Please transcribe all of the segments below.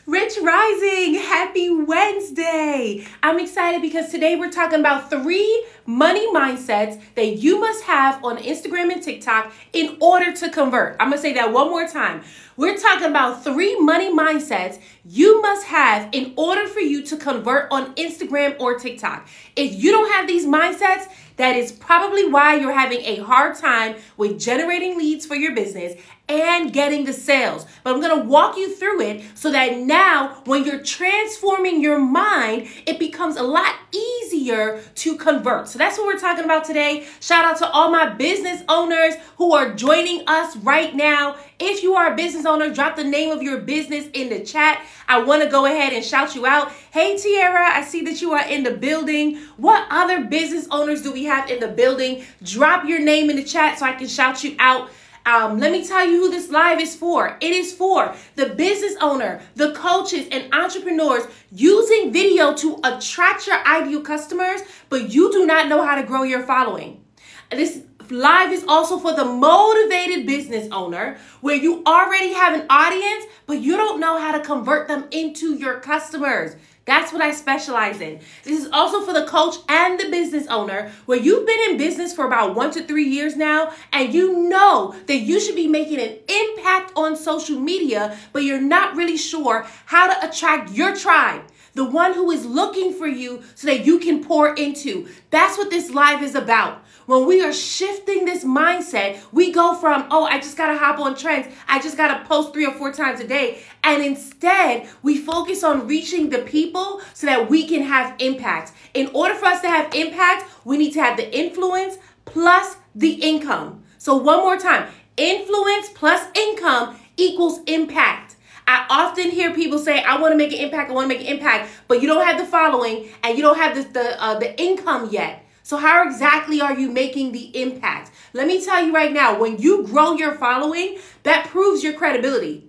Rich Rising, happy Wednesday. I'm excited because today we're talking about 3 money mindsets that you must have on Instagram and TikTok in order to convert. I'm going to say that one more time. We're talking about 3 money mindsets you must have in order for you to convert on Instagram or TikTok. If you don't have these mindsets, that is probably why you're having a hard time with generating leads for your business and getting the sales. But I'm going to walk you through it so that now when you're transforming your mind, it becomes a lot easier to convert. So that's what we're talking about today. Shout out to all my business owners who are joining us right now. If you are a business owner, drop the name of your business in the chat. I want to go ahead and shout you out. Hey, Tiara, I see that you are in the building. What other business owners do we have in the building? Drop your name in the chat so I can shout you out. Let me tell you who this live is for. It is for the business owner, the coaches, and entrepreneurs using video to attract your ideal customers, but you do not know how to grow your following. This live is also for the motivated business owner where you already have an audience, but you don't know how to convert them into your customers. That's what I specialize in. This is also for the coach and the business owner where you've been in business for about 1 to 3 years now, and you know that you should be making an impact on social media, but you're not really sure how to attract your tribe, the one who is looking for you so that you can pour into. That's what this live is about. When we are shifting this mindset, we go from, oh, I just got to hop on trends. I just got to post 3 or 4 times a day. And instead, we focus on reaching the people so that we can have impact. In order for us to have impact, we need to have the influence plus the income. So one more time, influence plus income equals impact. I often hear people say, I want to make an impact, I want to make an impact, but you don't have the following and you don't have the income yet. So how exactly are you making the impact? Let me tell you right now, when you grow your following, that proves your credibility.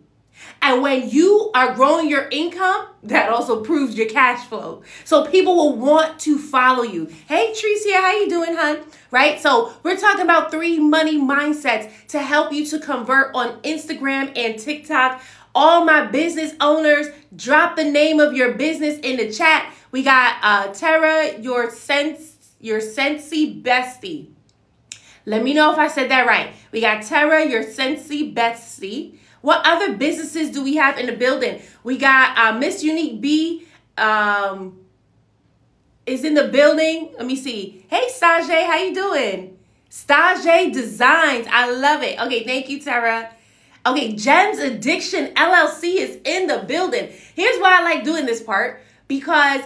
And when you are growing your income, that also proves your cash flow. So people will want to follow you. Hey, Tricia, how you doing, hon? Right? So we're talking about 3 money mindsets to help you to convert on Instagram and TikTok. All my business owners, drop the name of your business in the chat. We got Tara, your Sensei Bestie. Let me know if I said that right. We got Tara, your Sensei Bestie. What other businesses do we have in the building? We got Miss Unique B is in the building. Let me see. Hey, Stage, how you doing? Stage Designs. I love it. Okay, thank you, Tara. Okay, Jen's Addiction LLC is in the building. Here's why I like doing this part. Because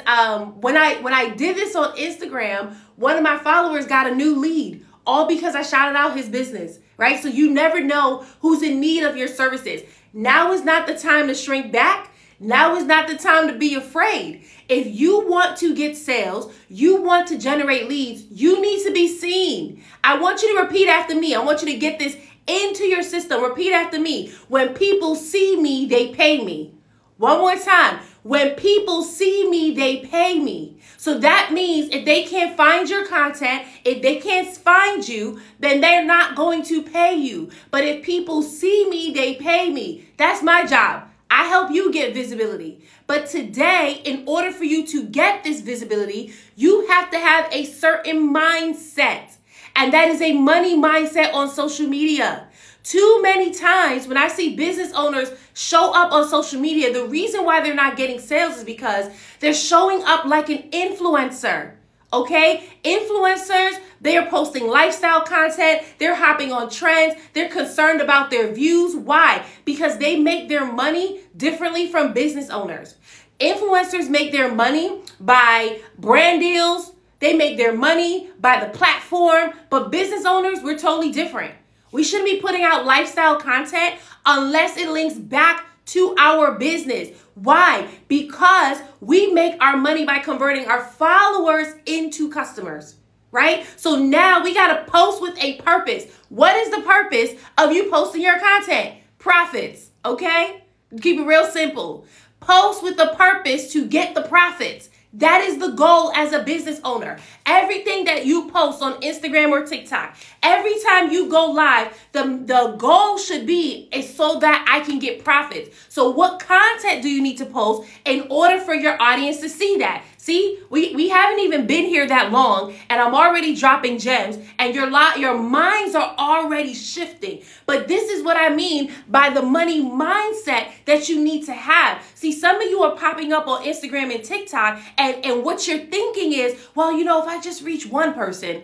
when I did this on Instagram, one of my followers got a new lead, all because I shouted out his business, right? So you never know who's in need of your services. Now is not the time to shrink back. Now is not the time to be afraid. If you want to get sales, you want to generate leads, you need to be seen. I want you to repeat after me. I want you to get this into your system. Repeat after me. When people see me, they pay me. One more time. When people see me, they pay me. So that means if they can't find your content, if they can't find you, then they're not going to pay you. But if people see me, they pay me. That's my job. I help you get visibility. But today, in order for you to get this visibility, you have to have a certain mindset. And that is a money mindset on social media. Too many times when I see business owners show up on social media, the reason why they're not getting sales is because they're showing up like an influencer. Okay? Influencers, they are posting lifestyle content. They're hopping on trends. They're concerned about their views. Why? Because they make their money differently from business owners. Influencers make their money by brand deals. They make their money by the platform. But business owners, we're totally different. We shouldn't be putting out lifestyle content unless it links back to our business. Why? Because we make our money by converting our followers into customers, right? So now we got to post with a purpose. What is the purpose of you posting your content? Profits, okay? Keep it real simple. Post with the purpose to get the profits. That is the goal as a business owner. Everything that you post on Instagram or TikTok, every time you go live, the goal should be a so that I can get profits. So what content do you need to post in order for your audience to see that? See, we haven't even been here that long, and I'm already dropping gems, and your minds are already shifting. But this is what I mean by the money mindset that you need to have. See, some of you are popping up on Instagram and TikTok, and what you're thinking is, well, you know, if I just reach one person,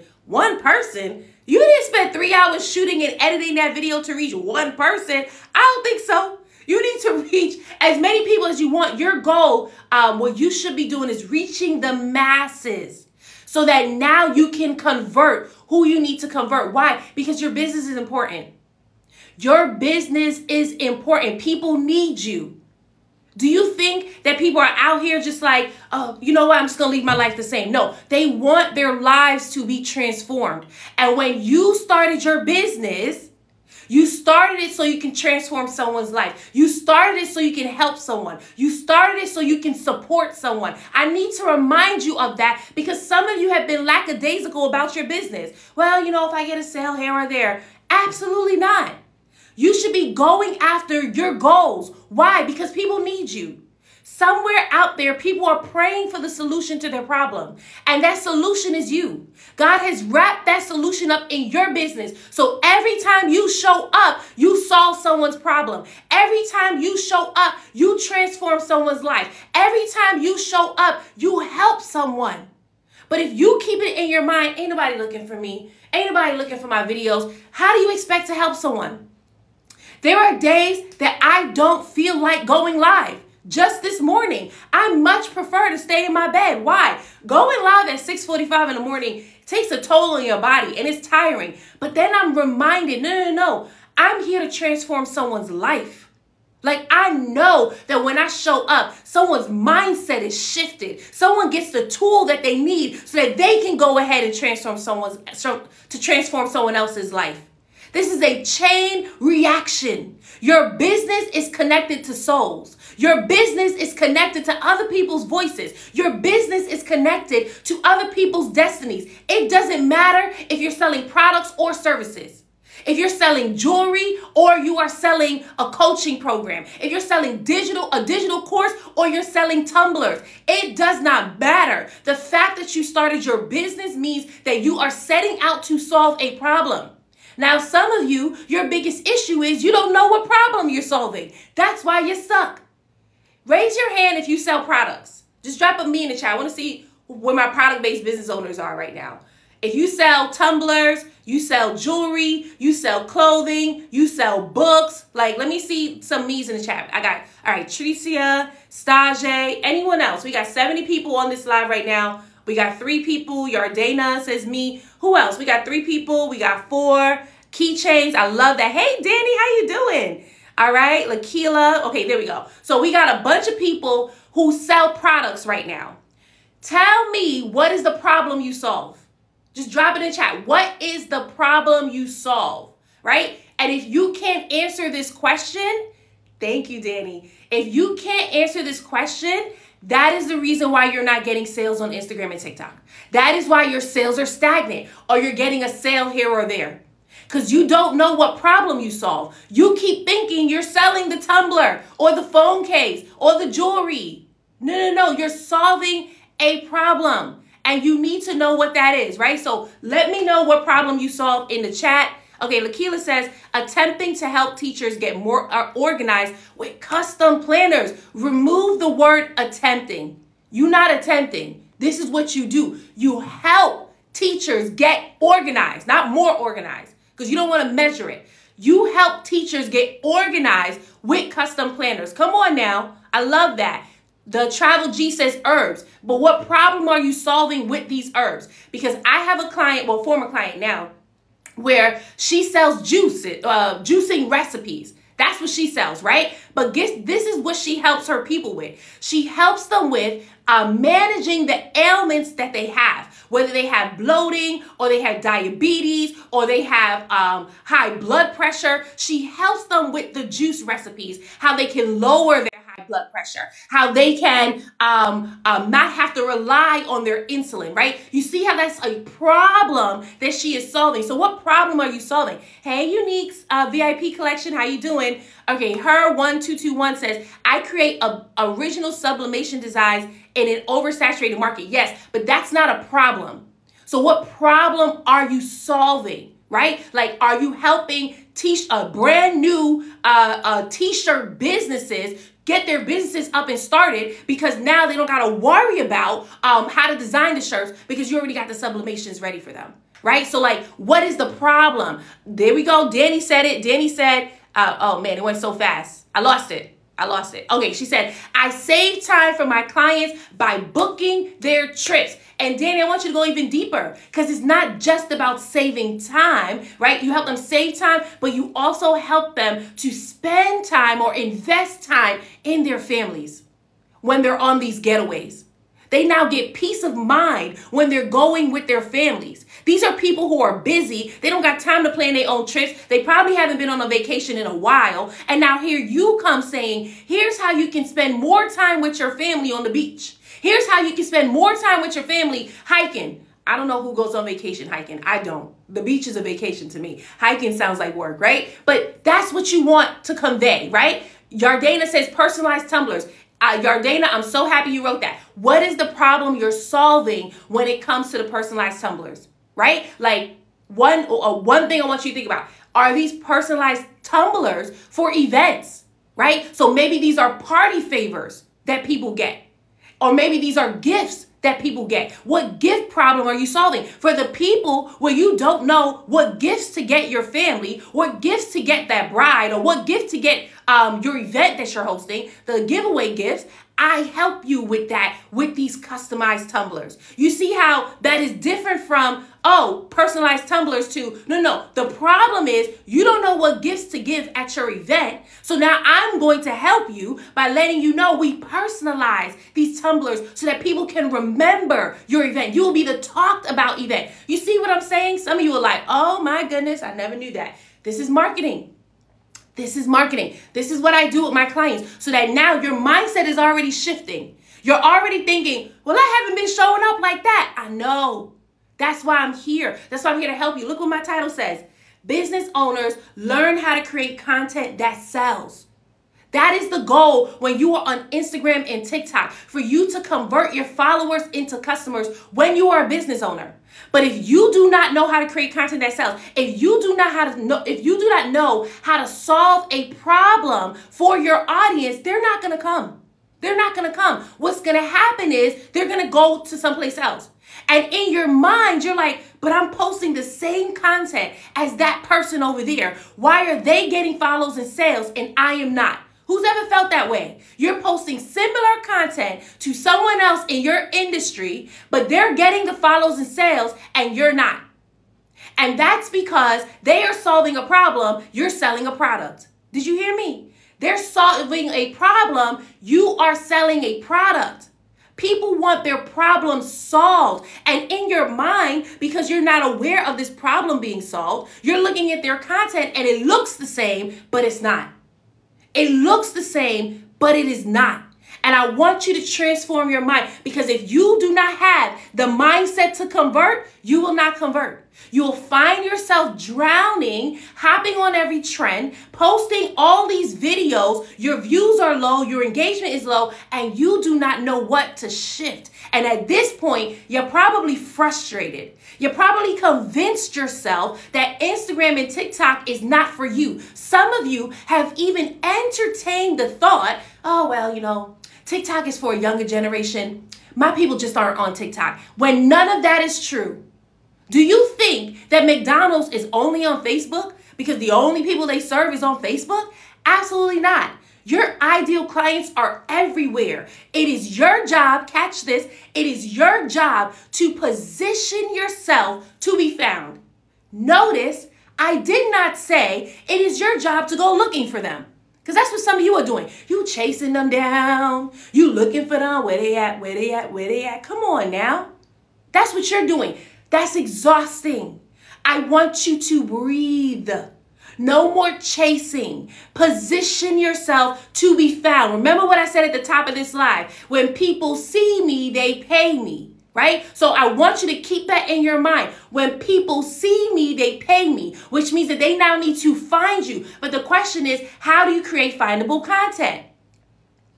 you didn't spend 3 hours shooting and editing that video to reach one person. I don't think so. You need to reach as many people as you want. Your goal, what you should be doing is reaching the masses so that now you can convert who you need to convert. Why? Because your business is important. Your business is important. People need you. Do you think that people are out here just like, oh, you know what, I'm just going to leave my life the same? No, they want their lives to be transformed. And when you started your business, you started it so you can transform someone's life. You started it so you can help someone. You started it so you can support someone. I need to remind you of that because some of you have been lackadaisical about your business. Well, you know, if I get a sale here or there, absolutely not. You should be going after your goals. Why? Because people need you. Somewhere out there, people are praying for the solution to their problem. And that solution is you. God has wrapped that solution up in your business. So every time you show up, you solve someone's problem. Every time you show up, you transform someone's life. Every time you show up, you help someone. But if you keep it in your mind, ain't nobody looking for me. Ain't nobody looking for my videos. How do you expect to help someone? There are days that I don't feel like going live. Just this morning, I much prefer to stay in my bed. Why? Going live at 6:45 in the morning takes a toll on your body and it's tiring. But then I'm reminded, no. I'm here to transform someone's life. Like I know that when I show up, someone's mindset is shifted. Someone gets the tool that they need so that they can go ahead and transform someone else's life. This is a chain reaction. Your business is connected to souls. Your business is connected to other people's voices. Your business is connected to other people's destinies. It doesn't matter if you're selling products or services. If you're selling jewelry or you are selling a coaching program. If you're selling a digital course or you're selling tumblers. It does not matter. The fact that you started your business means that you are setting out to solve a problem. Now, some of you, your biggest issue is you don't know what problem you're solving. That's why you're stuck. Raise your hand if you sell products. Just drop a me in the chat. I want to see where my product-based business owners are right now. If you sell tumblers, you sell jewelry, you sell clothing, you sell books. Like, let me see some me's in the chat. I got, all right, Tricia, Stage, anyone else? We got 70 people on this live right now. We got 3 people. Yardana says me. Who else? We got 3 people. We got 4 keychains. I love that. Hey, Danny, how you doing? All right, Lakila. Okay, there we go. So we got a bunch of people who sell products right now. Tell me, what is the problem you solve? Just drop it in chat. What is the problem you solve, right? And if you can't answer this question, thank you, Danny. If you can't answer this question, that is the reason why you're not getting sales on Instagram and TikTok. That is why your sales are stagnant or you're getting a sale here or there. Because you don't know what problem you solve. You keep thinking you're selling the tumbler or the phone case or the jewelry. No. You're solving a problem. And you need to know what that is, right? So let me know what problem you solve in the chat. Okay, Lakila says, attempting to help teachers get more organized with custom planners. Remove the word attempting. You're not attempting. This is what you do. You help teachers get organized, not more organized, because you don't want to measure it. You help teachers get organized with custom planners. Come on now. I love that. The Travel G says herbs. But what problem are you solving with these herbs? Because I have a client, well, former client now, where she sells juicing recipes. That's what she sells, right? But this is what she helps her people with. She helps them with managing the ailments that they have, whether they have bloating or they have diabetes or they have high blood pressure. She helps them with the juice recipes, how they can lower their high blood pressure, how they can not have to rely on their insulin, right? You see how that's a problem that she is solving. So what problem are you solving? Hey, Unique's VIP collection, how you doing? Okay, her 1221 says, I create original sublimation designs in an oversaturated market. Yes, but that's not a problem. So what problem are you solving? Right? Like, are you helping brand new t-shirt businesses get their businesses up and started because now they don't got to worry about how to design the shirts because you already got the sublimations ready for them, right? So like, what is the problem? There we go. Danny said it. Danny said, oh man, it went so fast. I lost it. Okay, she said, I save time for my clients by booking their trips. And Danny, I want you to go even deeper because it's not just about saving time, right? You help them save time, but you also help them to spend time or invest time in their families when they're on these getaways. They now get peace of mind when they're going with their families. These are people who are busy. They don't got time to plan their own trips. They probably haven't been on a vacation in a while. And now here you come saying, here's how you can spend more time with your family on the beach. Here's how you can spend more time with your family hiking. I don't know who goes on vacation hiking. I don't. The beach is a vacation to me. Hiking sounds like work, right? But that's what you want to convey, right? Yardana says personalized tumblers. Yardana, I'm so happy you wrote that. What is the problem you're solving when it comes to the personalized tumblers, right? Like one thing I want you to think about, are these personalized tumblers for events, right? So maybe these are party favors that people get, or maybe these are gifts that people get. What gift problem are you solving? For the people where you don't know what gifts to get your family, what gifts to get that bride, or what gift to get your event that you're hosting, the giveaway gifts, I help you with that with these customized tumblers. You see how that is different from, oh, personalized tumblers to, no. The problem is you don't know what gifts to give at your event. So now I'm going to help you by letting you know we personalize these tumblers so that people can remember your event. You will be the talked about event. You see what I'm saying? Some of you are like, oh my goodness, I never knew that. This is marketing. This is marketing. This is what I do with my clients so that now your mindset is already shifting. You're already thinking, well, I haven't been showing up like that. I know. That's why I'm here. That's why I'm here to help you. Look what my title says. Business owners learn how to create content that sells. That is the goal when you are on Instagram and TikTok, for you to convert your followers into customers when you are a business owner. But if you do not know how to create content that sells, if you do not know how to solve a problem for your audience, they're not going to come. They're not going to come. What's going to happen is they're going to go to someplace else. And in your mind, you're like, but I'm posting the same content as that person over there. Why are they getting follows and sales and I am not? Who's ever felt that way? You're posting similar content to someone else in your industry, but they're getting the follows and sales and you're not. And that's because they are solving a problem, you're selling a product. Did you hear me? They're solving a problem, you are selling a product. People want their problems solved. And in your mind, because you're not aware of this problem being solved, you're looking at their content and it looks the same, but it's not. It looks the same, but it is not. And I want you to transform your mind, because if you do not have the mindset to convert, you will not convert. You will find yourself drowning, hopping on every trend, posting all these videos. Your views are low, your engagement is low, and you do not know what to shift. And at this point, you're probably frustrated. You probably convinced yourself that Instagram and TikTok is not for you. Some of you have even entertained the thought, oh, well, TikTok is for a younger generation. My people just aren't on TikTok. When none of that is true. Do you think that McDonald's is only on Facebook because the only people they serve is on Facebook? Absolutely not. Your ideal clients are everywhere. It is your job, catch this, it is your job to position yourself to be found. Notice, I did not say it is your job to go looking for them. Because that's what some of you are doing. You chasing them down. You looking for them. Where they at? Where they at? Where they at? Come on now. That's what you're doing. That's exhausting. I want you to breathe. No more chasing. Position yourself to be found. Remember what I said at the top of this live. When people see me, they pay me, right? So I want you to keep that in your mind. When people see me, they pay me, which means that they now need to find you. But the question is, how do you create findable content?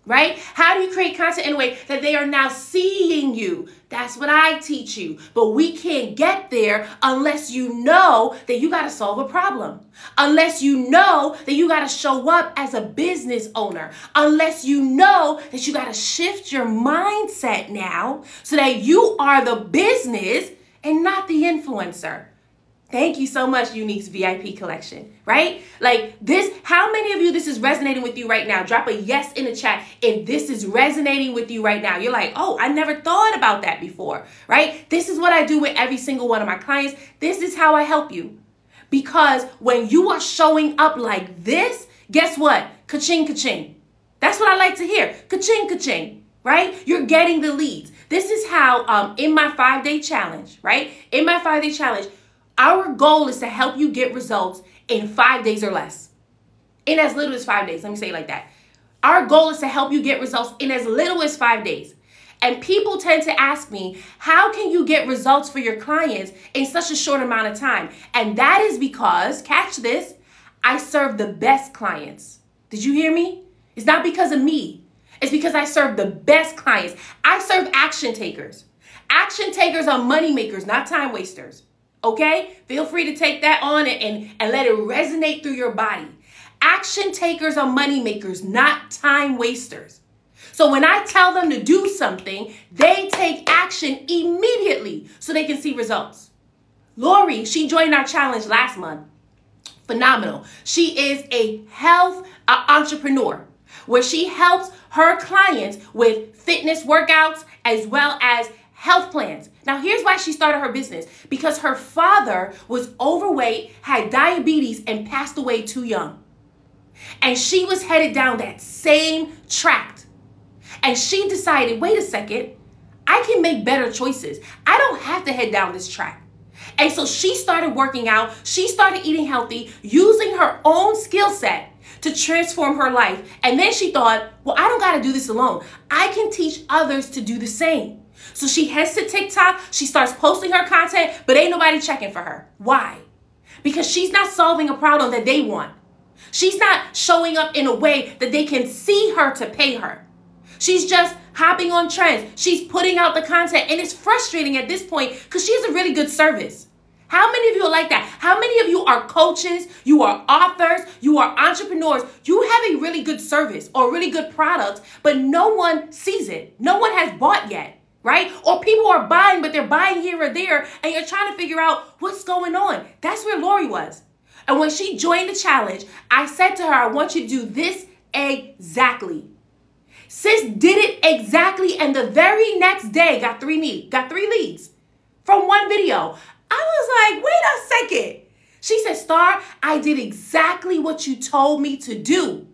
Right? How do you create content in a way that they are now seeing you? That's what I teach you. But we can't get there unless you know that you got to solve a problem. Unless you know that you got to show up as a business owner. Unless you know that you got to shift your mindset now so that you are the business and not the influencer. Thank you so much, Unique's VIP collection, right? Like this, how many of you this is resonating with you right now? Drop a yes in the chat if this is resonating with you right now. You're like, oh, I never thought about that before, right? This is what I do with every single one of my clients. This is how I help you. Because when you are showing up like this, guess what? Ka-ching, ka-ching. That's what I like to hear. Ka-ching, ka-ching, right? You're getting the leads. This is how in my 5-day challenge, right? In my 5-day challenge, our goal is to help you get results in 5 days or less. In as little as 5 days. Let me say it like that. Our goal is to help you get results in as little as 5 days. And people tend to ask me, how can you get results for your clients in such a short amount of time? And that is because, catch this, I serve the best clients. Did you hear me? It's not because of me. It's because I serve the best clients. I serve action takers. Action takers are money makers, not time wasters. Okay? Feel free to take that on and let it resonate through your body. Action takers are money makers, not time wasters. So when I tell them to do something, they take action immediately so they can see results. Lori, she joined our challenge last month. Phenomenal. She is a health entrepreneur where she helps her clients with fitness workouts as well as health plans. Now, here's why she started her business. Because her father was overweight, had diabetes, and passed away too young. And she was headed down that same track. And she decided, wait a second, I can make better choices. I don't have to head down this track. And so she started working out. She started eating healthy, using her own skill set to transform her life. And then she thought, well, I don't got to do this alone. I can teach others to do the same. So she heads to TikTok, she starts posting her content, but ain't nobody checking for her. Why? Because she's not solving a problem that they want. She's not showing up in a way that they can see her to pay her. She's just hopping on trends. She's putting out the content, and it's frustrating at this point because she has a really good service. How many of you are like that? How many of you are coaches, you are authors, you are entrepreneurs, you have a really good service or really good product, but no one sees it. No one has bought yet. Right? Or people are buying, but they're buying here or there, and you're trying to figure out what's going on. That's where Lori was. And when she joined the challenge, I said to her, I want you to do this exactly. Sis did it exactly, and the very next day got three leads from one video. I was like, wait a second. She said, Star, I did exactly what you told me to do.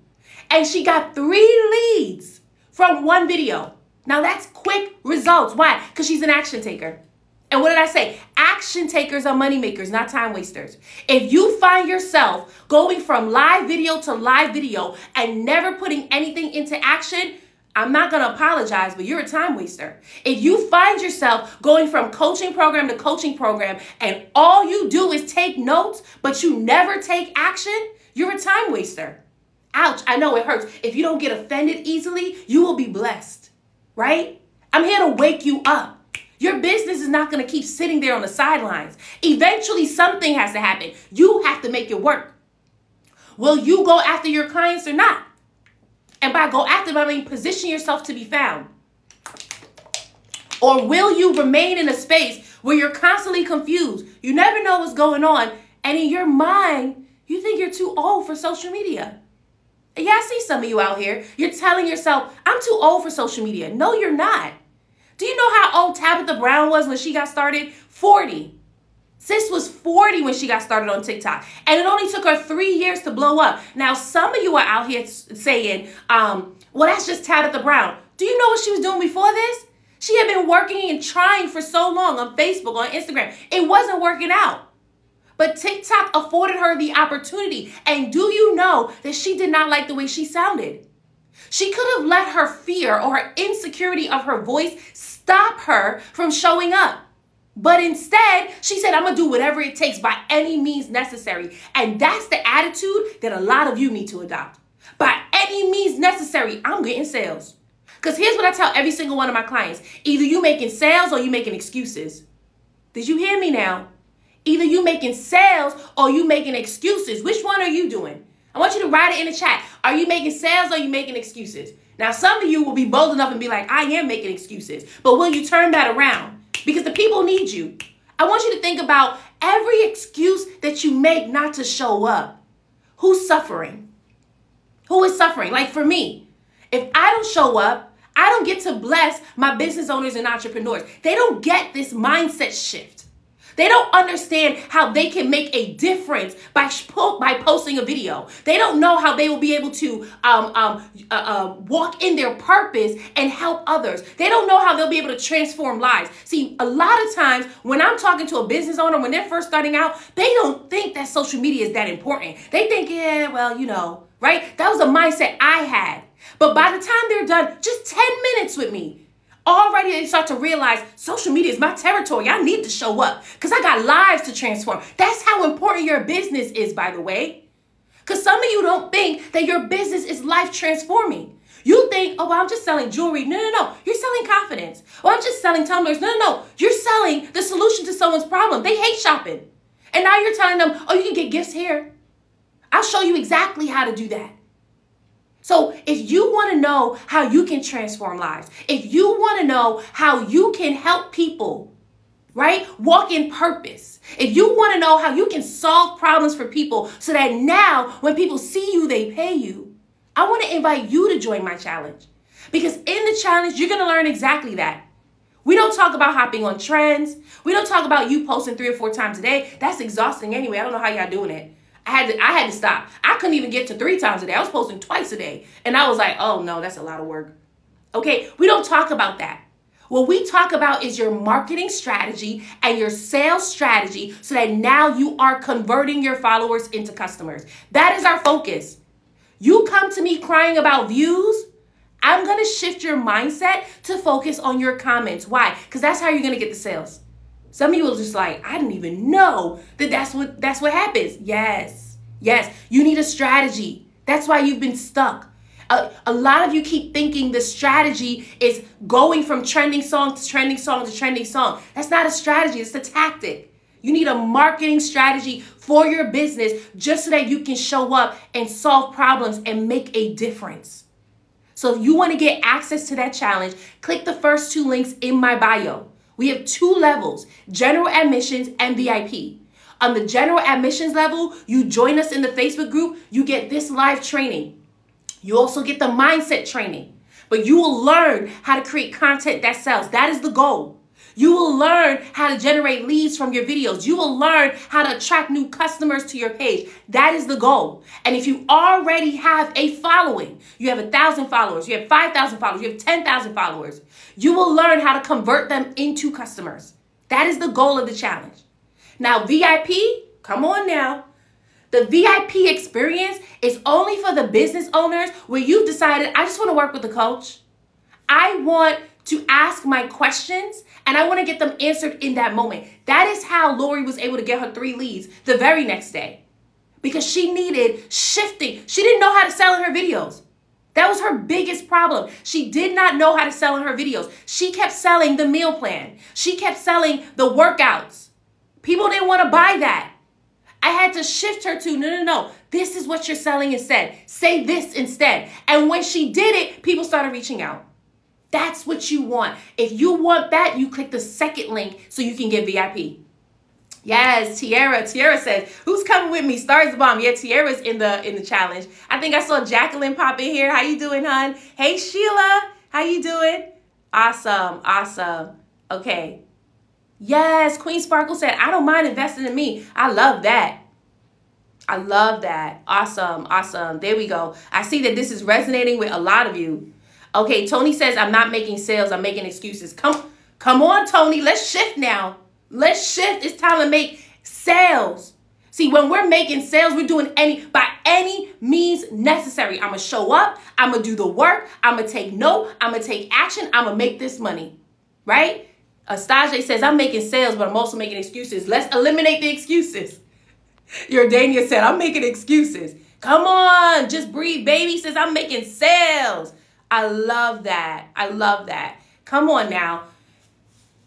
And she got 3 leads from one video. Now that's quick results. Why? Because she's an action taker. And what did I say? Action takers are money makers, not time wasters. If you find yourself going from live video to live video and never putting anything into action, I'm not going to apologize, but you're a time waster. If you find yourself going from coaching program to coaching program and all you do is take notes, but you never take action, you're a time waster. Ouch, I know it hurts. If you don't get offended easily, you will be blessed. Right? I'm here to wake you up. Your business is not going to keep sitting there on the sidelines. Eventually, something has to happen. You have to make it work. Will you go after your clients or not? And by go after them, I mean position yourself to be found. Or will you remain in a space where you're constantly confused? You never know what's going on. And in your mind, you think you're too old for social media. Yeah, I see some of you out here. You're telling yourself, I'm too old for social media. No, you're not. Do you know how old Tabitha Brown was when she got started? 40. Sis was 40 when she got started on TikTok. And it only took her 3 years to blow up. Now, some of you are out here saying, well, that's just Tabitha Brown. Do you know what she was doing before this? She had been working and trying for so long on Facebook, on Instagram. It wasn't working out. But TikTok afforded her the opportunity. And do you know that she did not like the way she sounded? She could have let her fear or her insecurity of her voice stop her from showing up. But instead, she said, I'm going to do whatever it takes by any means necessary. And that's the attitude that a lot of you need to adopt. By any means necessary, I'm getting sales. Because here's what I tell every single one of my clients. Either you making sales or you making excuses. Did you hear me now? Either you making sales or you making excuses. Which one are you doing? I want you to write it in the chat. Are you making sales or are you making excuses? Now, some of you will be bold enough and be like, I am making excuses. But will you turn that around? Because the people need you. I want you to think about every excuse that you make not to show up. Who's suffering? Who is suffering? Like for me, if I don't show up, I don't get to bless my business owners and entrepreneurs. They don't get this mindset shift. They don't understand how they can make a difference by posting a video. They don't know how they will be able to walk in their purpose and help others. They don't know how they'll be able to transform lives. See, a lot of times when I'm talking to a business owner, when they're first starting out, they don't think that social media is that important. They think, yeah, well, you know, right? That was a mindset I had. But by the time they're done, just 10 minutes with me, already they start to realize social media is my territory. I need to show up because I got lives to transform. That's how important your business is, by the way. Because some of you don't think that your business is life transforming. You think, oh, well, I'm just selling jewelry. No. You're selling confidence. Oh, I'm just selling tumblers. No. You're selling the solution to someone's problem. They hate shopping. And now you're telling them, oh, you can get gifts here. I'll show you exactly how to do that. So if you want to know how you can transform lives, if you want to know how you can help people, right, walk in purpose, if you want to know how you can solve problems for people so that now when people see you, they pay you, I want to invite you to join my challenge. Because in the challenge, you're going to learn exactly that. We don't talk about hopping on trends. We don't talk about you posting 3 or 4 times a day. That's exhausting anyway. I don't know how y'all doing it. I had to stop. I couldn't even get to 3 times a day. I was posting twice a day. And I was like, oh no, that's a lot of work. Okay, we don't talk about that. What we talk about is your marketing strategy and your sales strategy so that now you are converting your followers into customers. That is our focus. You come to me crying about views, I'm going to shift your mindset to focus on your comments. Why? Because that's how you're going to get the sales. Some of you will just like, I didn't even know that that's what happens. Yes. You need a strategy. That's why you've been stuck. A lot of you keep thinking the strategy is going from trending song to trending song to trending song. That's not a strategy. It's a tactic. You need a marketing strategy for your business just so that you can show up and solve problems and make a difference. So if you want to get access to that challenge, click the first 2 links in my bio. We have 2 levels, general admissions and VIP. On the general admissions level, you join us in the Facebook group, you get this live training. You also get the mindset training, but you will learn how to create content that sells. That is the goal. You will learn how to generate leads from your videos. You will learn how to attract new customers to your page. That is the goal. And if you already have a following, you have 1,000 followers, you have 5,000 followers, you have 10,000 followers, you will learn how to convert them into customers. That is the goal of the challenge. Now, VIP, come on now. The VIP experience is only for the business owners where you've decided, I just want to work with a coach. I want to ask my questions and I want to get them answered in that moment. That is how Lori was able to get her 3 leads the very next day because she needed shifting. She didn't know how to sell in her videos. That was her biggest problem. She did not know how to sell in her videos. She kept selling the meal plan. She kept selling the workouts. People didn't want to buy that. I had to shift her to, no. This is what you're selling instead. Say this instead. And when she did it, people started reaching out. That's what you want. If you want that, you click the second link so you can get VIP. Yes, Tiara. Tiara says, who's coming with me? Stars the bomb. Yeah, Tiara's in the challenge. I think I saw Jacqueline pop in here. How you doing, hon? Hey, Sheila. How you doing? Awesome. Okay. Yes, Queen Sparkle said, I don't mind investing in me. I love that. Awesome. There we go. I see that this is resonating with a lot of you. Okay, Tony says, I'm not making sales. I'm making excuses. Come on, Tony. Let's shift now. Let's shift. It's time to make sales. See, when we're making sales, we're doing by any means necessary. I'm going to show up. I'm going to do the work. I'm going to take note. I'm going to take action. I'm going to make this money, right? Astajay says, I'm making sales, but I'm also making excuses. Let's eliminate the excuses. Jordania said, I'm making excuses. Come on, just breathe. Baby says, I'm making sales. I love that. I love that. Come on now.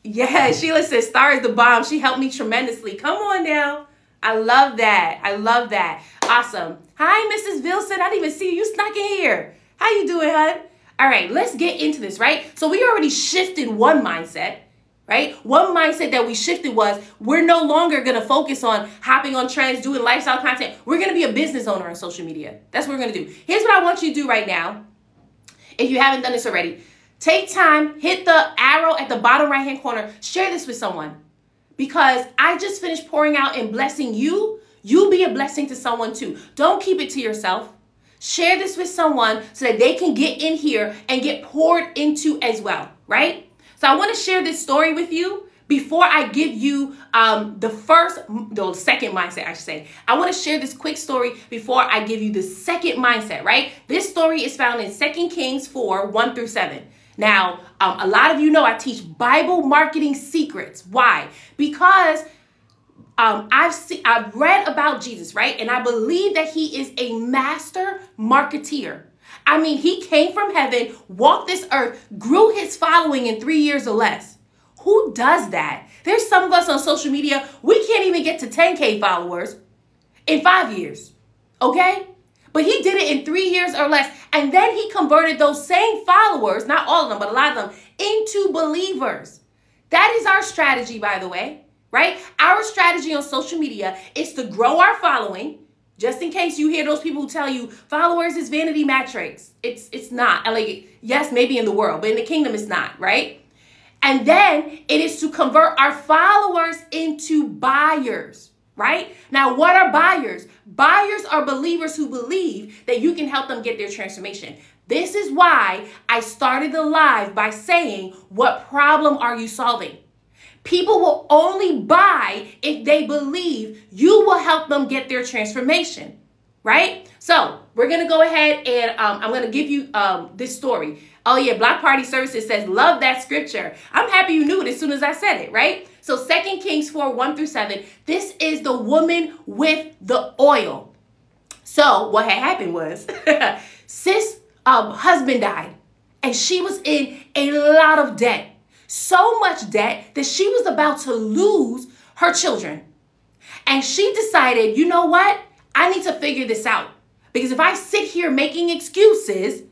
Yeah, Sheila says, Star is the bomb. She helped me tremendously. Come on now. I love that. I love that. Awesome. Hi, Mrs. Vilson. I didn't even see you. You snuck in here. How you doing, hon? All right, let's get into this, right? So we already shifted one mindset, right? One mindset that we shifted was we're no longer going to focus on hopping on trends, doing lifestyle content. We're going to be a business owner on social media. That's what we're going to do. Here's what I want you to do right now. If you haven't done this already, take time, hit the arrow at the bottom right-hand corner, share this with someone. Because I just finished pouring out and blessing you. You be a blessing to someone too. Don't keep it to yourself. Share this with someone so that they can get in here and get poured into as well, right? So I want to share this story with you before I give you the second mindset, I should say. I want to share this quick story before I give you the second mindset, right? This story is found in 2 Kings 4, 1 through 7. Now, a lot of you know I teach Bible marketing secrets. Why? Because I've read about Jesus, right? And I believe that he is a master marketeer. I mean, he came from heaven, walked this earth, grew his following in 3 years or less. Who does that? There's some of us on social media, we can't even get to 10K followers in 5 years, okay? But he did it in 3 years or less. And then he converted those same followers, not all of them, but a lot of them, into believers. That is our strategy, by the way, right? Our strategy on social media is to grow our following. Just in case you hear those people who tell you followers is vanity metrics. It's not. Like, yes, maybe in the world, but in the kingdom it's not, right? And then it is to convert our followers into buyers. Right? Now, what are buyers? Buyers are believers who believe that you can help them get their transformation. This is why I started the live by saying, what problem are you solving? People will only buy if they believe you will help them get their transformation. Right? So we're going to go ahead and I'm going to give you this story. Oh, yeah. Block Party Services says, love that scripture. I'm happy you knew it as soon as I said it. Right? So 2 Kings 4, 1 through 7, this is the woman with the oil. So what had happened was sis' husband died and she was in a lot of debt. So much debt that she was about to lose her children. And she decided, you know what? I need to figure this out. Because if I sit here making excuses,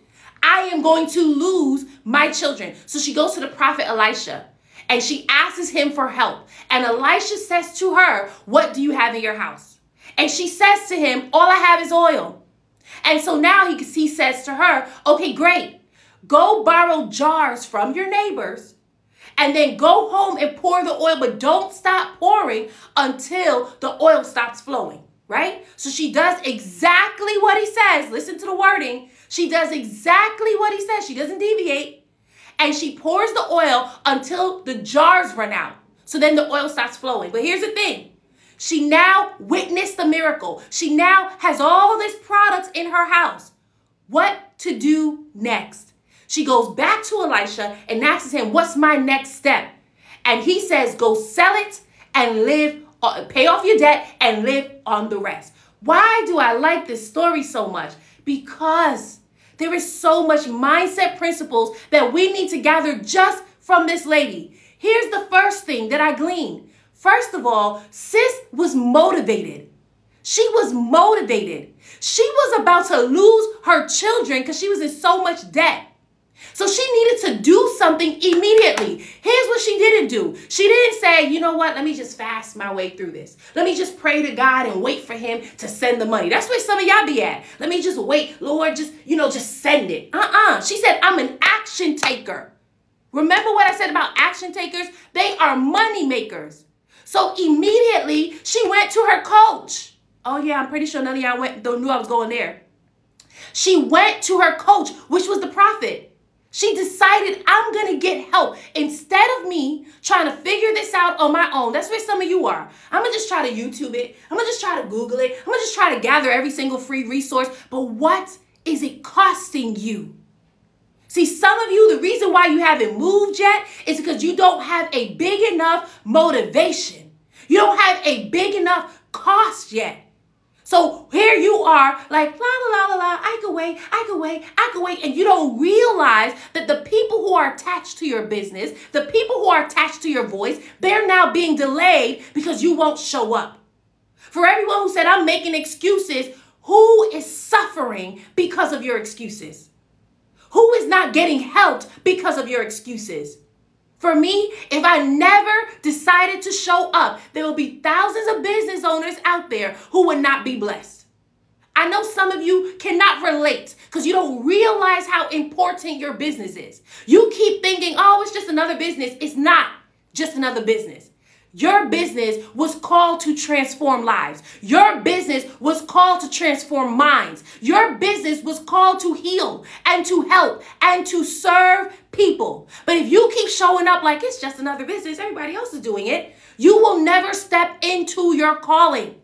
I am going to lose my children. So she goes to the prophet Elisha. And she asks him for help. And Elisha says to her, what do you have in your house? And she says to him, all I have is oil. And so now he says to her, okay, great. Go borrow jars from your neighbors. And then go home and pour the oil. But don't stop pouring until the oil stops flowing. Right? So she does exactly what he says. Listen to the wording. She does exactly what he says. She doesn't deviate. And she pours the oil until the jars run out. So then the oil stops flowing. But here's the thing. She now witnessed the miracle. She now has all this products in her house. What to do next? She goes back to Elisha and asks him, what's my next step? And he says, go sell it and pay off your debt and live on the rest. Why do I like this story so much? Because there is so much mindset principles that we need to gather just from this lady. Here's the first thing that I gleaned. First of all, sis was motivated. She was motivated. She was about to lose her children because she was in so much debt. So she needed to do something immediately. Here's what she didn't do. She didn't say, you know what, let me just fast my way through this. Let me just pray to God and wait for him to send the money. That's where some of y'all be at. Let me just wait, Lord, just send it. She said, I'm an action taker. Remember what I said about action takers? They are money makers. So immediately she went to her coach. Oh yeah, I'm pretty sure none of y'all knew I was going there. She went to her coach, which was the prophet. She decided, I'm going to get help. Instead of me trying to figure this out on my own, that's where some of you are. I'm going to just try to YouTube it. I'm going to just try to Google it. I'm going to just try to gather every single free resource. But what is it costing you? See, some of you, the reason why you haven't moved yet is because you don't have a big enough motivation. You don't have a big enough cost yet. So here you are like, la, la, la, la, la, I can wait, I can wait, I can wait. And you don't realize that the people who are attached to your business, the people who are attached to your voice, they're now being delayed because you won't show up. For everyone who said, I'm making excuses, who is suffering because of your excuses? Who is not getting helped because of your excuses? For me, if I never decided to show up, there will be thousands of business owners out there who would not be blessed. I know some of you cannot relate because you don't realize how important your business is. You keep thinking, oh, it's just another business. It's not just another business. Your business was called to transform lives. Your business was called to transform minds. Your business was called to heal and to help and to serve people. But if you keep showing up like it's just another business, everybody else is doing it, you will never step into your calling.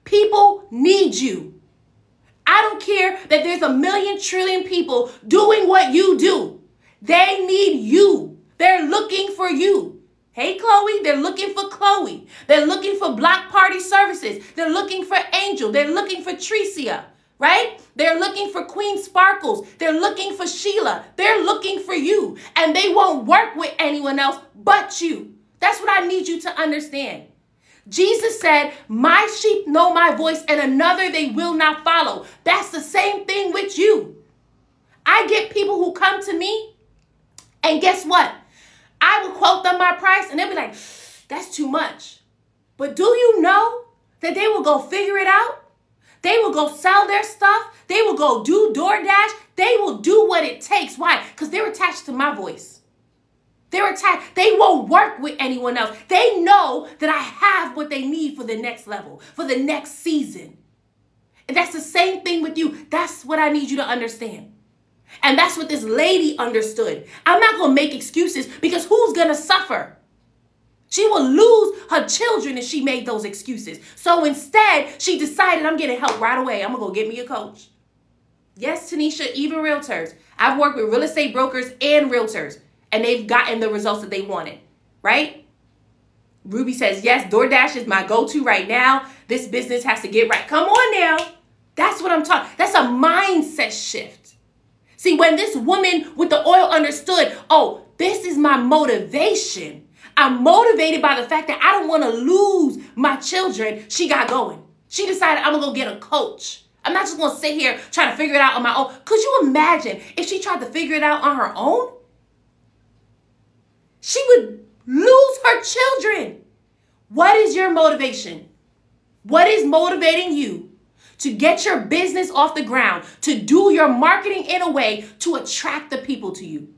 People need you. I don't care that there's a million trillion people doing what you do. They need you. They're looking for you. Hey, Chloe, they're looking for Chloe. They're looking for Block Party Services. They're looking for Angel. They're looking for Tricia, right? They're looking for Queen Sparkles. They're looking for Sheila. They're looking for you. And they won't work with anyone else but you. That's what I need you to understand. Jesus said, my sheep know my voice and another they will not follow. That's the same thing with you. I get people who come to me and guess what? I will quote them my price and they'll be like, that's too much. But do you know that they will go figure it out? They will go sell their stuff. They will go do DoorDash. They will do what it takes. Why? Because they're attached to my voice. They're attached. They won't work with anyone else. They know that I have what they need for the next level, for the next season. And that's the same thing with you. That's what I need you to understand. And that's what this lady understood. I'm not going to make excuses because who's going to suffer? She will lose her children if she made those excuses. So instead, she decided, I'm getting help right away. I'm going to go get me a coach. Yes, Tanisha, even realtors. I've worked with real estate brokers and realtors, and they've gotten the results that they wanted, right? Ruby says, yes, DoorDash is my go-to right now. This business has to get right. Come on now. That's what I'm talking. That's a mindset shift. See, when this woman with the oil understood, oh, this is my motivation. I'm motivated by the fact that I don't want to lose my children. She got going. She decided I'm going to go get a coach. I'm not just going to sit here trying to figure it out on my own. Could you imagine if she tried to figure it out on her own? She would lose her children. What is your motivation? What is motivating you to get your business off the ground, to do your marketing in a way to attract the people to you?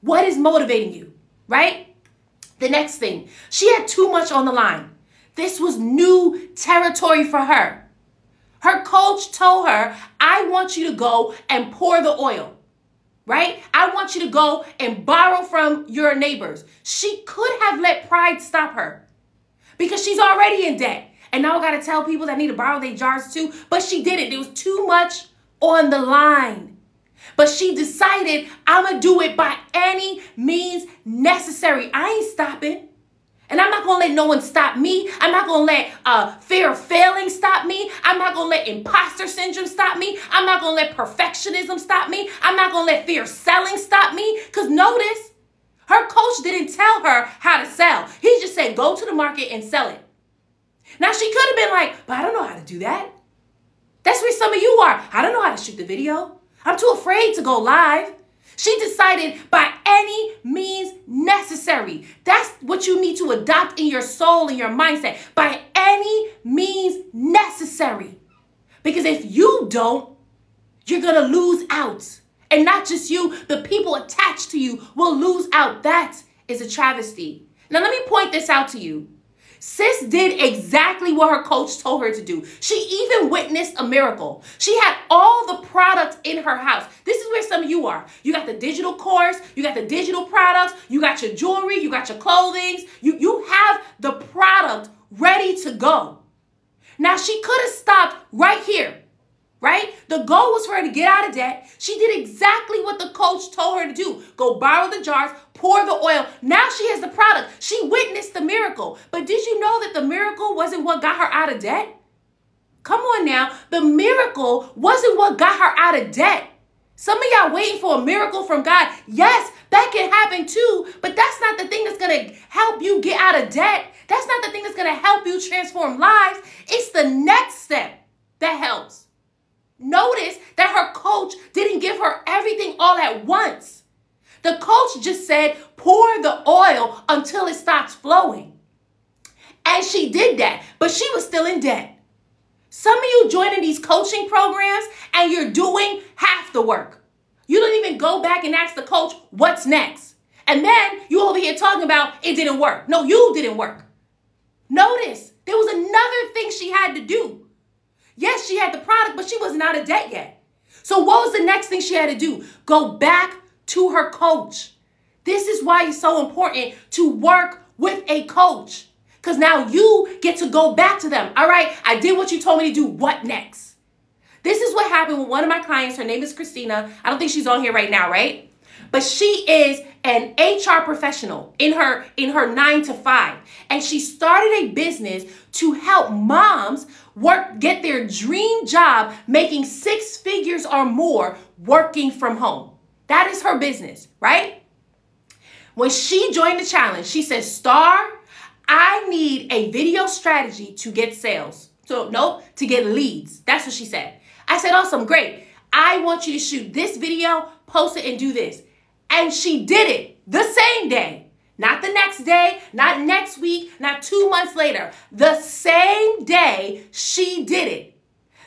What is motivating you, right? The next thing, she had too much on the line. This was new territory for her. Her coach told her, I want you to go and pour the oil, right? I want you to go and borrow from your neighbors. She could have let pride stop her because she's already in debt. And now I got to tell people that need to borrow their jars too. But she didn't. There was too much on the line. But she decided, I'm going to do it by any means necessary. I ain't stopping. And I'm not going to let no one stop me. I'm not going to let fear of failing stop me. I'm not going to let imposter syndrome stop me. I'm not going to let perfectionism stop me. I'm not going to let fear of selling stop me. Because notice, her coach didn't tell her how to sell. He just said, go to the market and sell it. Now, she could have been like, but I don't know how to do that. That's where some of you are. I don't know how to shoot the video. I'm too afraid to go live. She decided by any means necessary. That's what you need to adopt in your soul and your mindset. By any means necessary. Because if you don't, you're going to lose out. And not just you, the people attached to you will lose out. That is a travesty. Now, let me point this out to you. Sis did exactly what her coach told her to do. She even witnessed a miracle. She had all the product in her house. This is where some of you are. You got the digital course, you got the digital products, you got your jewelry, you got your clothing. You have the product ready to go. Now, she could have stopped right here, right? The goal was for her to get out of debt. She did exactly what the coach told her to do. Go borrow the jars, pour the oil. Now she has the product. She witnessed the miracle. But did you know that the miracle wasn't what got her out of debt? Come on now. The miracle wasn't what got her out of debt. Some of y'all waiting for a miracle from God. Yes, that can happen too, but that's not the thing that's going to help you get out of debt. That's not the thing that's going to help you transform lives. It's the next step that helps. Notice that her coach didn't give her everything all at once. The coach just said, pour the oil until it stops flowing. And she did that, but she was still in debt. Some of you joining these coaching programs and you're doing half the work. You don't even go back and ask the coach, what's next? And then you over here talking about it didn't work. No, you didn't work. Notice there was another thing she had to do. Yes, she had the product, but she wasn't out of debt yet. So what was the next thing she had to do? Go back to her coach. This is why it's so important to work with a coach. Because now you get to go back to them. All right, I did what you told me to do. What next? This is what happened with one of my clients. Her name is Christina. I don't think she's on here right now, right? But she is an HR professional in her 9 to 5. And she started a business to help moms get their dream job, making 6 figures or more working from home. That is her business, right? When she joined the challenge, she said, Star, I need a video strategy to get sales. So no, to get leads. That's what she said. I said, awesome, great. I want you to shoot this video, post it, and do this. And she did it the same day. Not the next day, not next week, not 2 months later. The same day she did it.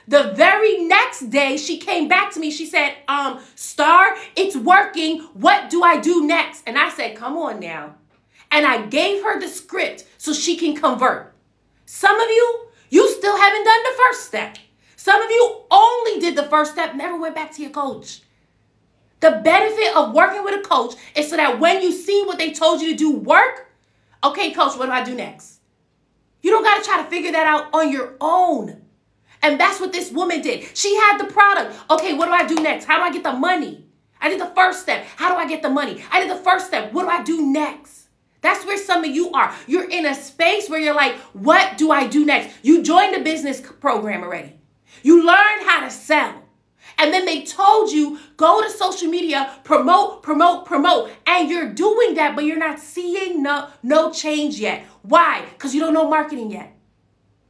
The very next day she came back to me. She said, Star, it's working. What do I do next? And I said, come on now. And I gave her the script so she can convert. Some of you still haven't done the first step. Some of you only did the first step, never went back to your coach. The benefit of working with a coach is so that when you see what they told you to do work, okay, coach, what do I do next? You don't got to try to figure that out on your own. And that's what this woman did. She had the product. Okay, what do I do next? How do I get the money? I did the first step. How do I get the money? I did the first step. What do I do next? That's where some of you are. You're in a space where you're like, what do I do next? You joined the business program already. You learned how to sell. And then they told you, go to social media, promote. And you're doing that, but you're not seeing no change yet. Why? Because you don't know marketing yet.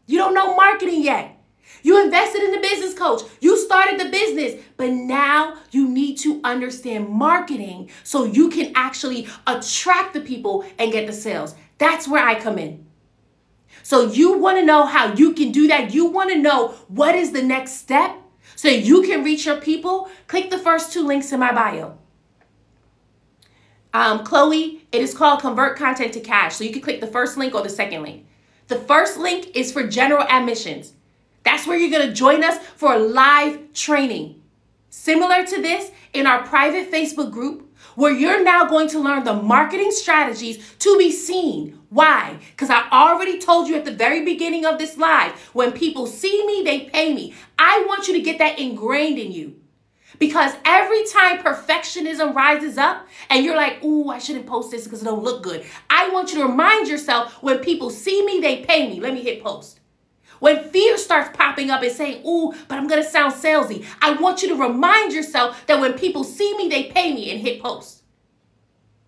You don't know marketing yet. You invested in the business coach. You started the business, but now you need to understand marketing so you can actually attract the people and get the sales. That's where I come in. So you want to know how you can do that. You want to know what is the next step so you can reach your people. Click the first 2 links in my bio. Chloe, it is called Convert Content to Cash. So you can click the first link or the second link. The first link is for general admissions. That's where you're going to join us for a live training. Similar to this in our private Facebook group, where you're now going to learn the marketing strategies to be seen. Why? Because I already told you at the very beginning of this live, when people see me, they pay me. I want you to get that ingrained in you. Because every time perfectionism rises up and you're like, ooh, I shouldn't post this because it don't look good. I want you to remind yourself, when people see me, they pay me. Let me hit post. When fear starts popping up and saying, ooh, but I'm going to sound salesy, I want you to remind yourself that when people see me, they pay me, and hit post.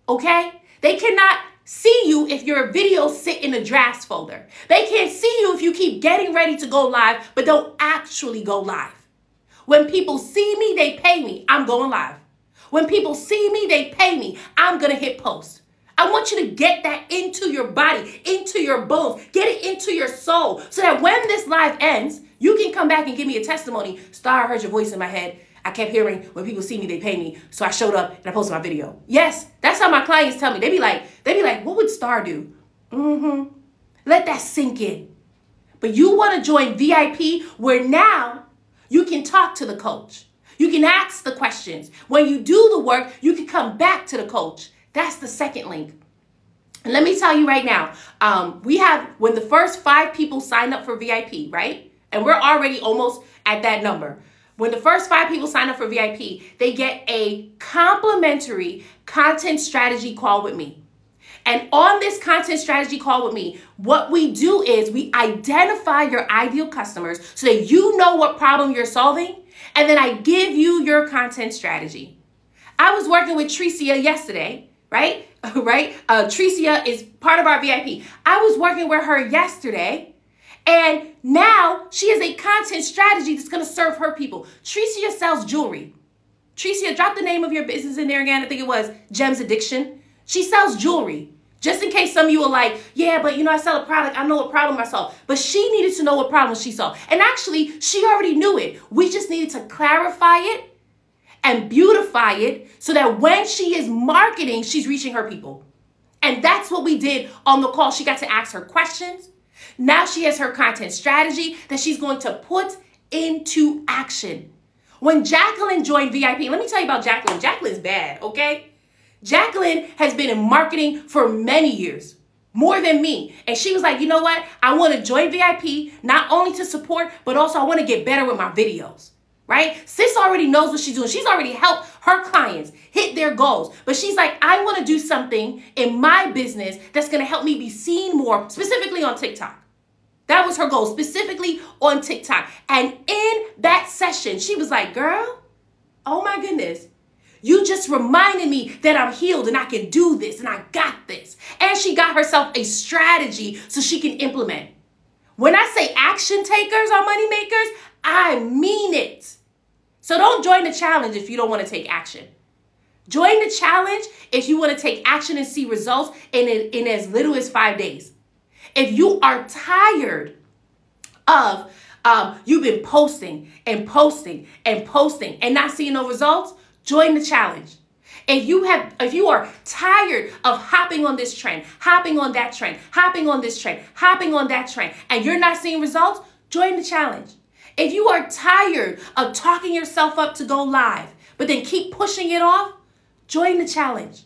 Okay? They cannot see you if your videos sit in a drafts folder. They can't see you if you keep getting ready to go live, but don't actually go live. When people see me, they pay me. I'm going live. When people see me, they pay me. I'm going to hit post. I want you to get that into your body, into your bones, get it into your soul, so that when this live ends, you can come back and give me a testimony. Star, I heard your voice in my head. I kept hearing, when people see me, they pay me. So I showed up and I posted my video. Yes, that's how my clients tell me. They be like, what would Star do? Let that sink in. But you want to join VIP, where now you can talk to the coach. You can ask the questions. When you do the work, you can come back to the coach. That's the second link. And let me tell you right now, when the first 5 people sign up for VIP, right? And we're already almost at that number. When the first 5 people sign up for VIP, they get a complimentary content strategy call with me. And on this content strategy call with me, what we do is we identify your ideal customers so that you know what problem you're solving. And then I give you your content strategy. I was working with Tricia yesterday, right? Tricia is part of our VIP. I was working with her yesterday, and now she has a content strategy that's going to serve her people. Tricia sells jewelry. Tricia, drop the name of your business in there again. I think it was Gems Addiction. She sells jewelry. Just in case some of you are like, yeah, but I sell a product. I know what problem I solve. But she needed to know what problem she solved. And actually, she already knew it. We just needed to clarify it and beautify it so that when she is marketing, she's reaching her people. And that's what we did on the call. She got to ask her questions. Now she has her content strategy that she's going to put into action. When Jacqueline joined VIP, let me tell you about Jacqueline. Jacqueline's bad, okay? Jacqueline has been in marketing for many years, more than me. And she was like, you know what? I want to join VIP, not only to support, but also I want to get better with my videos, right? Sis already knows what she's doing. She's already helped her clients hit their goals. But she's like, I want to do something in my business that's going to help me be seen more, specifically on TikTok. That was her goal, specifically on TikTok. And in that session, she was like, girl, oh my goodness. You just reminded me that I'm healed and I can do this and I got this. And she got herself a strategy so she can implement. When I say action takers are money makers, I mean it. So don't join the challenge if you don't want to take action. Join the challenge if you want to take action and see results in as little as 5 days. If you are tired of you've been posting and posting and posting and not seeing no results, join the challenge. If you are tired of hopping on this trend, hopping on that trend, hopping on this trend, hopping on that trend, and you're not seeing results, join the challenge. If you are tired of talking yourself up to go live, but then keep pushing it off, join the challenge.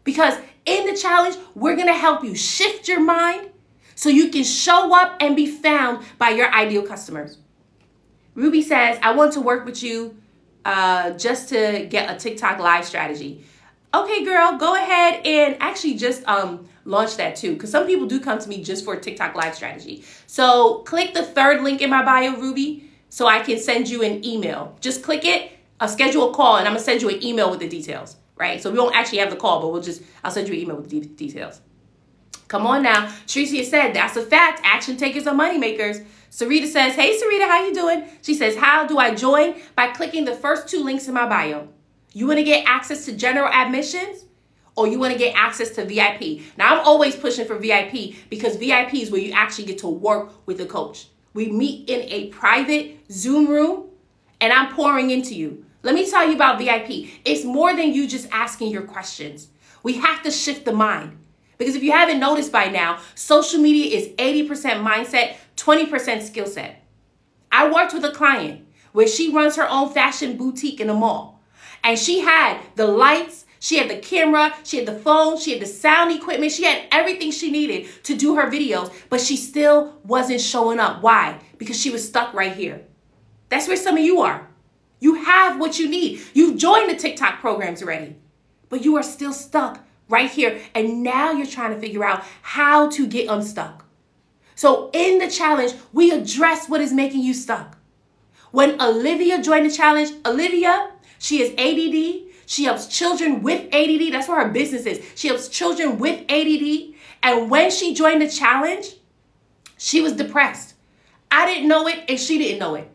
Because in the challenge, we're going to help you shift your mind so you can show up and be found by your ideal customers. Ruby says, I want to work with you just to get a TikTok live strategy. Okay, girl, go ahead and actually just launch that too. Because some people do come to me just for a TikTok live strategy. So click the 3rd link in my bio, Ruby, so I can send you an email. Just click it, schedule a call, and I'm going to send you an email with the details, right? So we won't actually have the call, but I'll send you an email with the details. Come on now. Tricia said, that's a fact. Action takers are money makers. Sarita says, hey, Sarita, how you doing? She says, how do I join? By clicking the first 2 links in my bio. You want to get access to general admissions or you want to get access to VIP? Now, I'm always pushing for VIP because VIP is where you actually get to work with a coach. We meet in a private Zoom room and I'm pouring into you. Let me tell you about VIP. It's more than you just asking your questions. We have to shift the mind. Because if you haven't noticed by now, social media is 80% mindset, 20% skill set. I worked with a client where she runs her own fashion boutique in a mall. And she had the lights, she had the camera, she had the phone, she had the sound equipment, she had everything she needed to do her videos, but she still wasn't showing up. Why? Because she was stuck right here. That's where some of you are. You have what you need. You've joined the TikTok programs already, but you are still stuck right here. And now you're trying to figure out how to get unstuck. So in the challenge, we address what is making you stuck. When Olivia joined the challenge, Olivia, she is ADD. She helps children with ADD. That's what her business is. She helps children with ADD. And when she joined the challenge, she was depressed. I didn't know it and she didn't know it.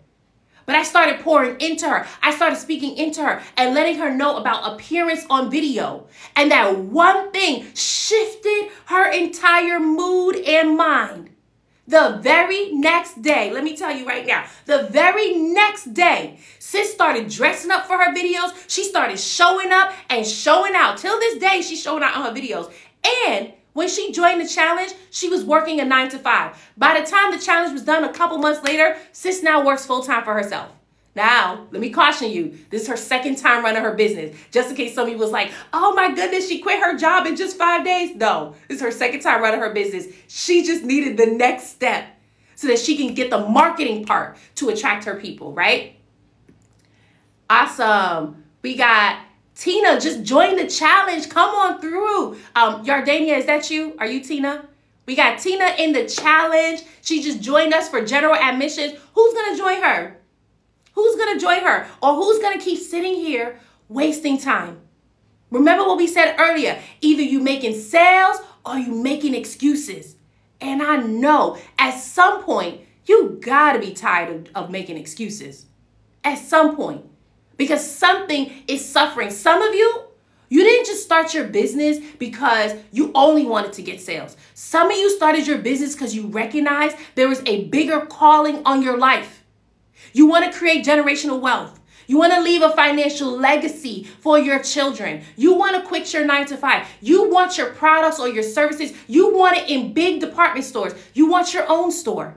But I started pouring into her. I started speaking into her and letting her know about appearance on video. And that one thing shifted her entire mood and mind. The very next day, let me tell you right now, the very next day, sis started dressing up for her videos. She started showing up and showing out. Till this day, she's showing out on her videos. And when she joined the challenge, she was working a 9 to 5. By the time the challenge was done a couple months later, sis now works full time for herself. Now, let me caution you. This is her second time running her business. Just in case somebody was like, oh my goodness, she quit her job in just 5 days. No, this is her second time running her business. She just needed the next step so that she can get the marketing part to attract her people, right? Awesome. We got Tina just joined the challenge. Come on through. Yardania, is that you? Are you Tina? We got Tina in the challenge. She just joined us for general admissions. Who's going to join her? Who's going to join her? Or who's going to keep sitting here wasting time? Remember what we said earlier. Either you making sales or you making excuses. And I know at some point, you got to be tired of making excuses. At some point. Because something is suffering. Some of you didn't just start your business because you only wanted to get sales. Some of you started your business because you recognized there was a bigger calling on your life. You want to create generational wealth. You want to leave a financial legacy for your children. You want to quit your 9 to 5. You want your products or your services. You want it in big department stores. You want your own store.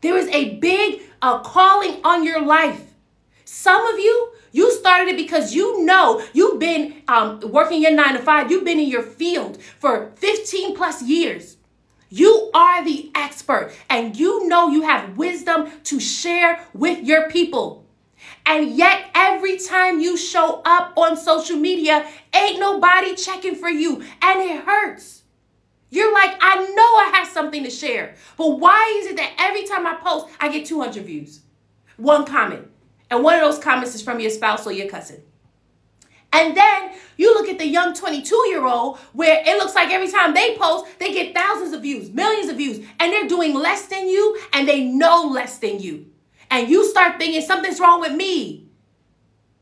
There is a big calling on your life. Some of you started it because you know you've been working your 9 to 5. You've been in your field for 15 plus years. You are the expert and you know you have wisdom to share with your people. And yet every time you show up on social media, ain't nobody checking for you and it hurts. You're like, I know I have something to share, but why is it that every time I post, I get 200 views? One comment. And one of those comments is from your spouse or your cousin. And then you look at the young 22-year-old where it looks like every time they post, they get thousands of views, millions of views, and they're doing less than you and they know less than you. And you start thinking something's wrong with me.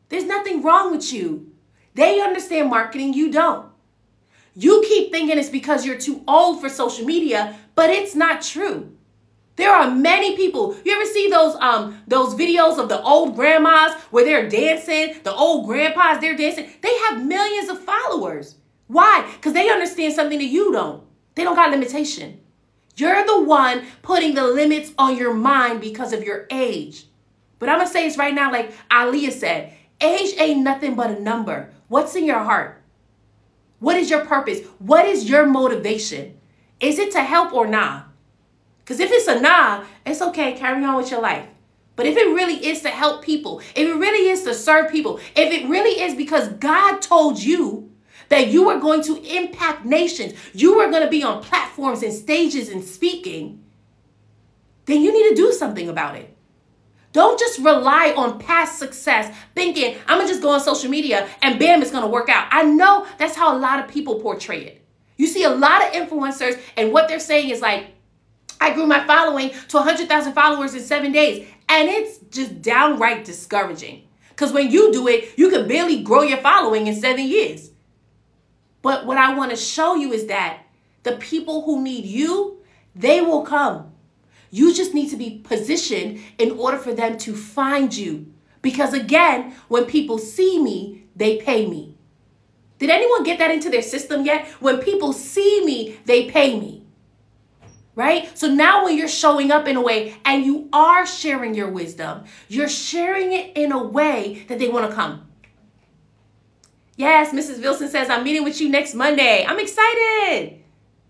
There's nothing wrong with you. They understand marketing, you don't. You keep thinking it's because you're too old for social media, but it's not true. There are many people. You ever see those videos of the old grandmas where they're dancing, the old grandpas, they're dancing. They have millions of followers. Why? Because they understand something that you don't. They don't got limitation. You're the one putting the limits on your mind because of your age. But I'm going to say this right now, like Aaliyah said, age ain't nothing but a number. What's in your heart? What is your purpose? What is your motivation? Is it to help or not? Because if it's a nah, it's okay, carry on with your life. But if it really is to help people, if it really is to serve people, if it really is because God told you that you are going to impact nations, you are going to be on platforms and stages and speaking, then you need to do something about it. Don't just rely on past success thinking, I'm going to just go on social media and bam, it's going to work out. I know that's how a lot of people portray it. You see a lot of influencers and what they're saying is like, I grew my following to 100,000 followers in 7 days. And it's just downright discouraging. Because when you do it, you can barely grow your following in 7 years. But what I want to show you is that the people who need you, they will come. You just need to be positioned in order for them to find you. Because again, when people see me, they pay me. Did anyone get that into their system yet? When people see me, they pay me. Right? So now when you're showing up in a way and you are sharing your wisdom, you're sharing it in a way that they want to come. Yes, Mrs. Wilson says, I'm meeting with you next Monday. I'm excited.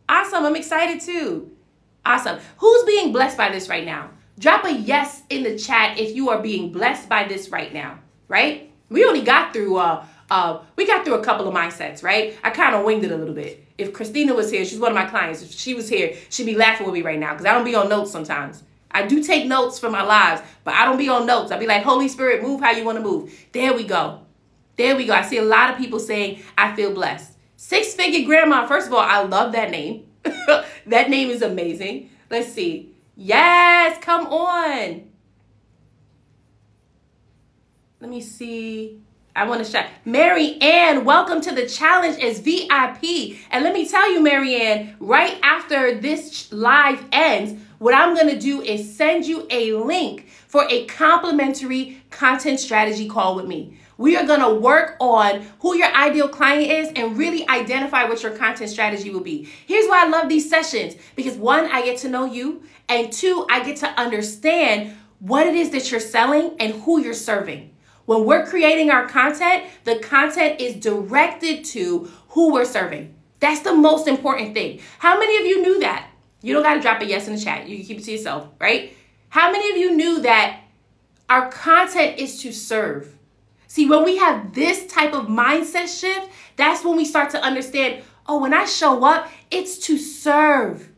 Awesome. I'm excited too. Awesome. Who's being blessed by this right now? Drop a yes in the chat if you are being blessed by this right now, right? We only got through a couple of mindsets, right? I kind of winged it a little bit. If Christina was here, she's one of my clients. If she was here, she'd be laughing with me right now because I don't be on notes sometimes. I do take notes for my lives, but I don't be on notes. I be like, Holy Spirit, move how you want to move. There we go. There we go. I see a lot of people saying, I feel blessed. Six-figure grandma. First of all, I love that name. That name is amazing. Let's see. Yes, come on. Let me see. I want to shout. Mary Ann, welcome to the challenge as VIP. And let me tell you, Mary Ann, right after this live ends, what I'm going to do is send you a link for a complimentary content strategy call with me. We are going to work on who your ideal client is and really identify what your content strategy will be. Here's why I love these sessions. Because one, I get to know you. And two, I get to understand what it is that you're selling and who you're serving. When we're creating our content, the content is directed to who we're serving. That's the most important thing. How many of you knew that? You don't got to drop a yes in the chat. You can keep it to yourself, right? How many of you knew that our content is to serve? See, when we have this type of mindset shift, that's when we start to understand, oh, when I show up, it's to serve.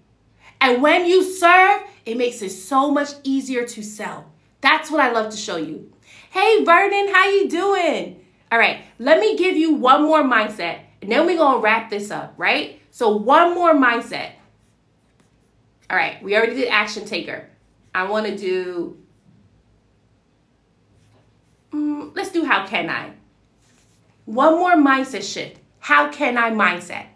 And when you serve, it makes it so much easier to sell. That's what I love to show you. Hey, Vernon, how you doing? All right, let me give you one more mindset, and then we're going to wrap this up, right? So one more mindset. All right, we already did action taker. I want to do, let's do how can I? One more mindset shift. How can I mindset?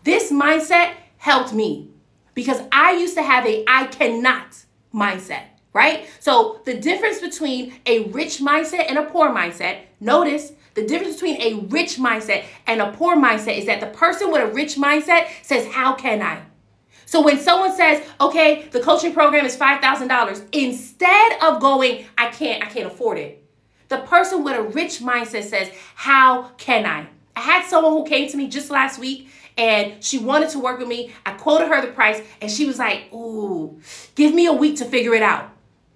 This mindset helped me because I used to have a I cannot mindset, right? So the difference between a rich mindset and a poor mindset, notice the difference between a rich mindset and a poor mindset is that the person with a rich mindset says, how can I? So when someone says, okay, the coaching program is $5,000, instead of going, I can't afford it, the person with a rich mindset says, how can I? I had someone who came to me just last week and she wanted to work with me. I quoted her the price and she was like, ooh, give me a week to figure it out.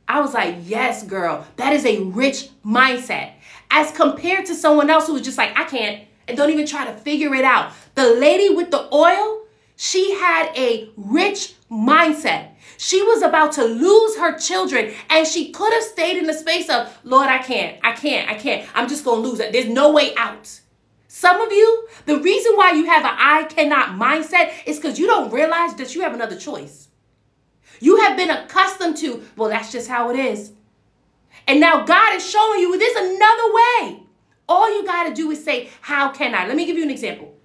I was like, yes, girl, that is a rich mindset. As compared to someone else who was just like, I can't, and don't even try to figure it out. The lady with the oil, she had a rich mindset. She was about to lose her children and she could have stayed in the space of, Lord, I can't. I'm just going to lose it. There's no way out. Some of you, the reason why you have an I cannot mindset is because you don't realize that you have another choice. You have been accustomed to, well, that's just how it is. And now God is showing you there's another way. All you got to do is say, how can I? Let me give you an example.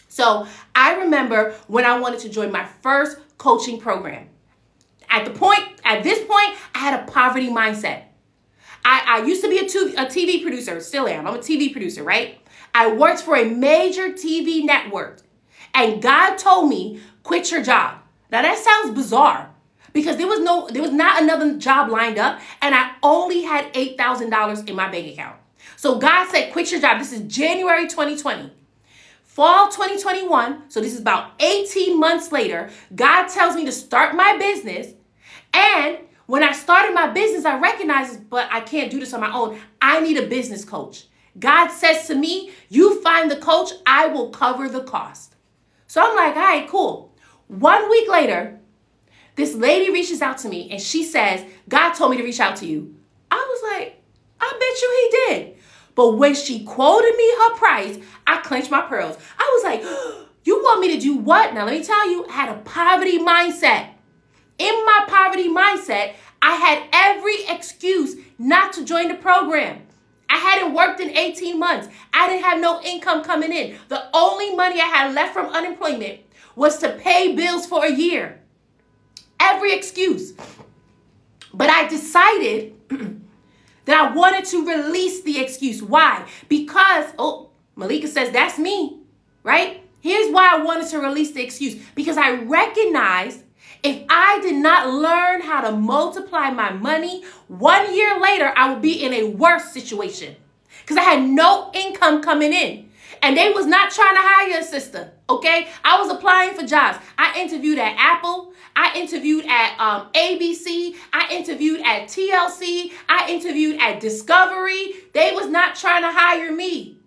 So I remember when I wanted to join my first coaching program. At this point, I had a poverty mindset. I used to be a TV producer, still am. I'm a TV producer, right? I worked for a major TV network. And God told me, quit your job. Now that sounds bizarre because there was not another job lined up and I only had $8,000 in my bank account. So God said, quit your job. This is January 2020. Fall 2021, so this is about 18 months later, God tells me to start my business. And when I started my business, I recognized, but I can't do this on my own. I need a business coach. God says to me, you find the coach, I will cover the cost. So I'm like, all right, cool. 1 week later, this lady reaches out to me and she says, God told me to reach out to you. I was like, I bet you he did. But when she quoted me her price, I clenched my pearls. I was like, you want me to do what? Now, let me tell you, I had a poverty mindset. In my poverty mindset, I had every excuse not to join the program. I hadn't worked in 18 months. I didn't have no income coming in. The only money I had left from unemployment was to pay bills for a year. Every excuse. But I decided that I wanted to release the excuse. Why? Because, oh, Malika says, that's me, right? Here's why I wanted to release the excuse. Because I recognized if I did not learn how to multiply my money, 1 year later, I would be in a worse situation. Because I had no income coming in. And they was not trying to hire a sister, okay? I was applying for jobs. I interviewed at Apple. I interviewed at ABC. I interviewed at TLC. I interviewed at Discovery. They was not trying to hire me.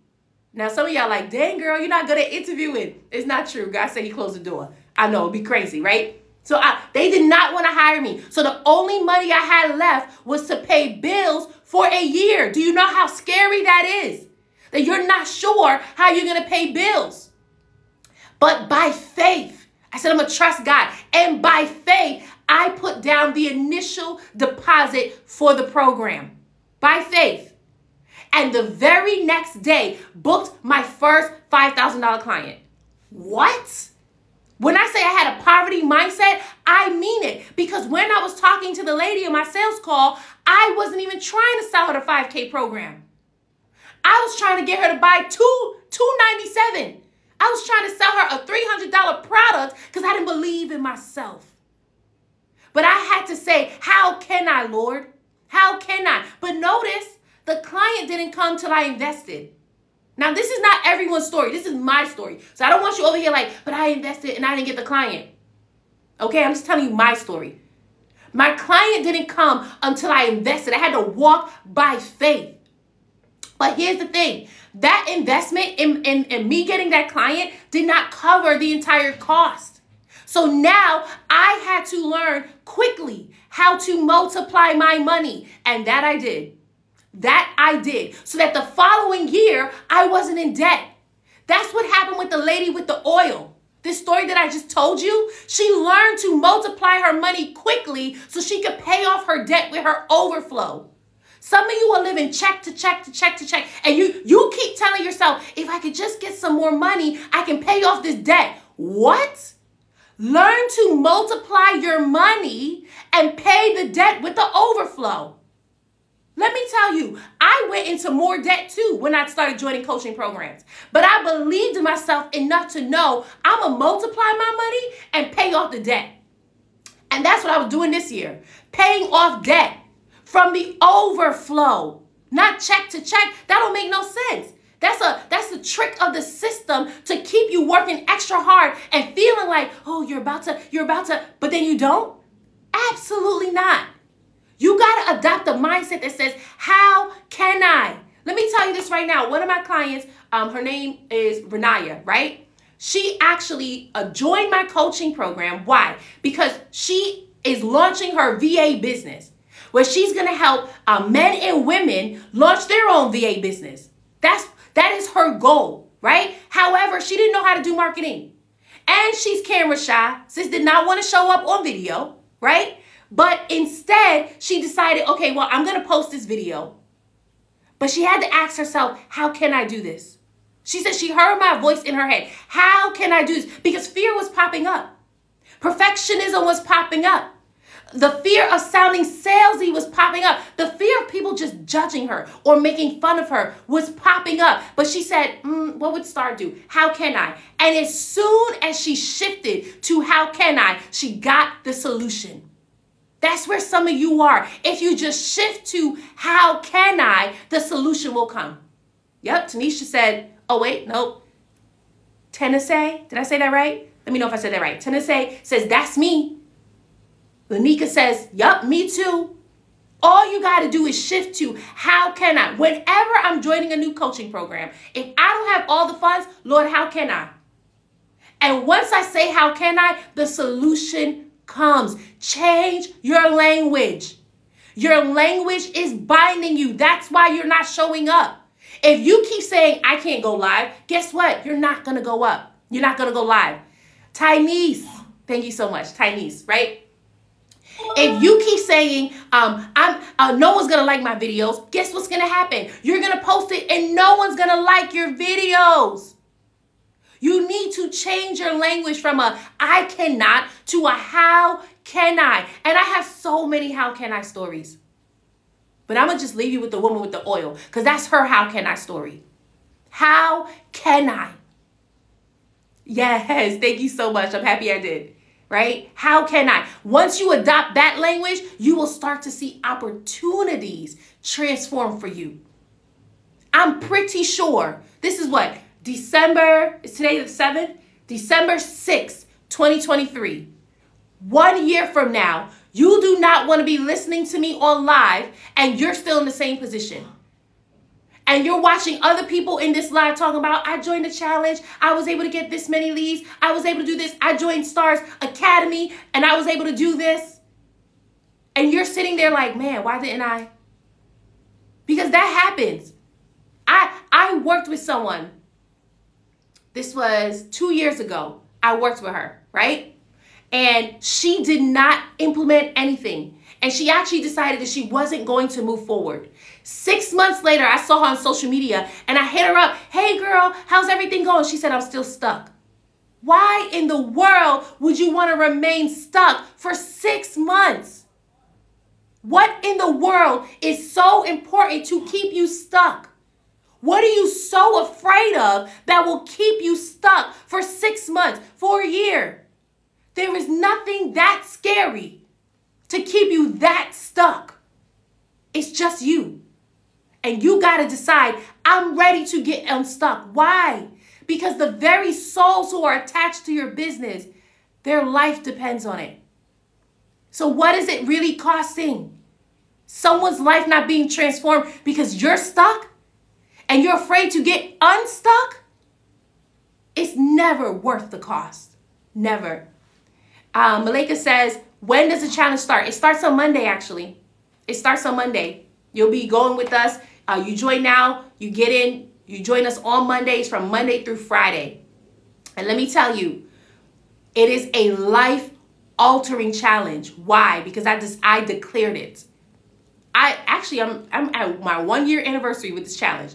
Now, some of y'all like, dang, girl, you're not good at interviewing. It's not true. God said he closed the door. I know, it'd be crazy, right? So they did not want to hire me. So the only money I had left was to pay bills for a year. Do you know how scary that is? That you're not sure how you're going to pay bills. But by faith, I said, I'm going to trust God. And by faith, I put down the initial deposit for the program. By faith. And the very next day, booked my first $5,000 client. What? When I say I had a poverty mindset, I mean it. Because when I was talking to the lady in my sales call, I wasn't even trying to sell her the 5K program. I was trying to get her to buy $297. I was trying to sell her a $300 product because I didn't believe in myself. But I had to say, how can I, Lord? How can I? But notice the client didn't come till I invested. Now, this is not everyone's story. This is my story. So I don't want you over here like, but I invested and I didn't get the client. Okay, I'm just telling you my story. My client didn't come until I invested. I had to walk by faith. But here's the thing. That investment in me getting that client did not cover the entire cost. So now I had to learn quickly how to multiply my money. And that I did. That I did. So that the following year, I wasn't in debt. That's what happened with the lady with the oil. This story that I just told you, she learned to multiply her money quickly so she could pay off her debt with her overflow. Some of you are living check to check to check to check. And you keep telling yourself, if I could just get some more money, I can pay off this debt. What? Learn to multiply your money and pay the debt with the overflow. Let me tell you, I went into more debt too when I started joining coaching programs. But I believed in myself enough to know I'm going to multiply my money and pay off the debt. And that's what I was doing this year. Paying off debt from the overflow. Not check to check. That don't make no sense. That's the trick of the system to keep you working extra hard and feeling like, oh, you're about to, but then you don't. Absolutely not. You got to adopt a mindset that says, how can I? Let me tell you this right now. One of my clients, her name is Renaya, right? She actually joined my coaching program. Why? Because she is launching her VA business where she's going to help men and women launch their own VA business. That is her goal, right? However, she didn't know how to do marketing. And she's camera shy. Sis did not want to show up on video, right? But instead, she decided, okay, well, I'm going to post this video. But she had to ask herself, how can I do this? She said she heard my voice in her head. How can I do this? Because fear was popping up. Perfectionism was popping up. The fear of sounding salesy was popping up. The fear of people just judging her or making fun of her was popping up. But she said, what would Star do? How can I? And as soon as she shifted to how can I, she got the solution. That's where some of you are. If you just shift to how can I, the solution will come. Yep, Tanisha said, oh wait, nope. Tennessee, did I say that right? Let me know if I said that right. Tennessee says, that's me. Lanika says, yup, me too. All you got to do is shift to how can I? Whenever I'm joining a new coaching program, if I don't have all the funds, Lord, how can I? And once I say how can I, the solution comes. Change your language. Your language is binding you. That's why you're not showing up. If you keep saying, I can't go live, guess what? You're not going to go up. You're not going to go live. Tynese, thank you so much. Tynese, right? If you keep saying, no one's going to like my videos, guess what's going to happen? You're going to post it and no one's going to like your videos. You need to change your language from a I cannot to a how can I. And I have so many how can I stories. But I'm going to just leave you with the woman with the oil because that's her how can I story. How can I? Yes, thank you so much. I'm happy I did. Right? How can I? Once you adopt that language, you will start to see opportunities transform for you. I'm pretty sure this is what? December, is today the 7th? December 6th, 2023. 1 year from now, you do not want to be listening to me on live and you're still in the same position. And you're watching other people in this live talking about, I joined the challenge. I was able to get this many leads. I was able to do this. I joined Stars Academy and I was able to do this. And you're sitting there like, man, why didn't I? Because that happens. I worked with someone. This was 2 years ago. I worked with her, right? And she did not implement anything. And she actually decided that she wasn't going to move forward. 6 months later, I saw her on social media and I hit her up. Hey girl, how's everything going? She said, I'm still stuck. Why in the world would you want to remain stuck for 6 months? What in the world is so important to keep you stuck? What are you so afraid of that will keep you stuck for 6 months, for a year? There is nothing that scary to keep you that stuck. It's just you. And you got to decide, I'm ready to get unstuck. Why? Because the very souls who are attached to your business, their life depends on it. So what is it really costing? Someone's life not being transformed because you're stuck and you're afraid to get unstuck? It's never worth the cost. Never. Malika says, when does the challenge start? It starts on Monday, actually. It starts on Monday. You'll be going with us. You join now, you get in, you join us on Mondays from Monday through Friday. And let me tell you, it is a life-altering challenge. Why? Because I declared it. I'm at my 1 year anniversary with this challenge.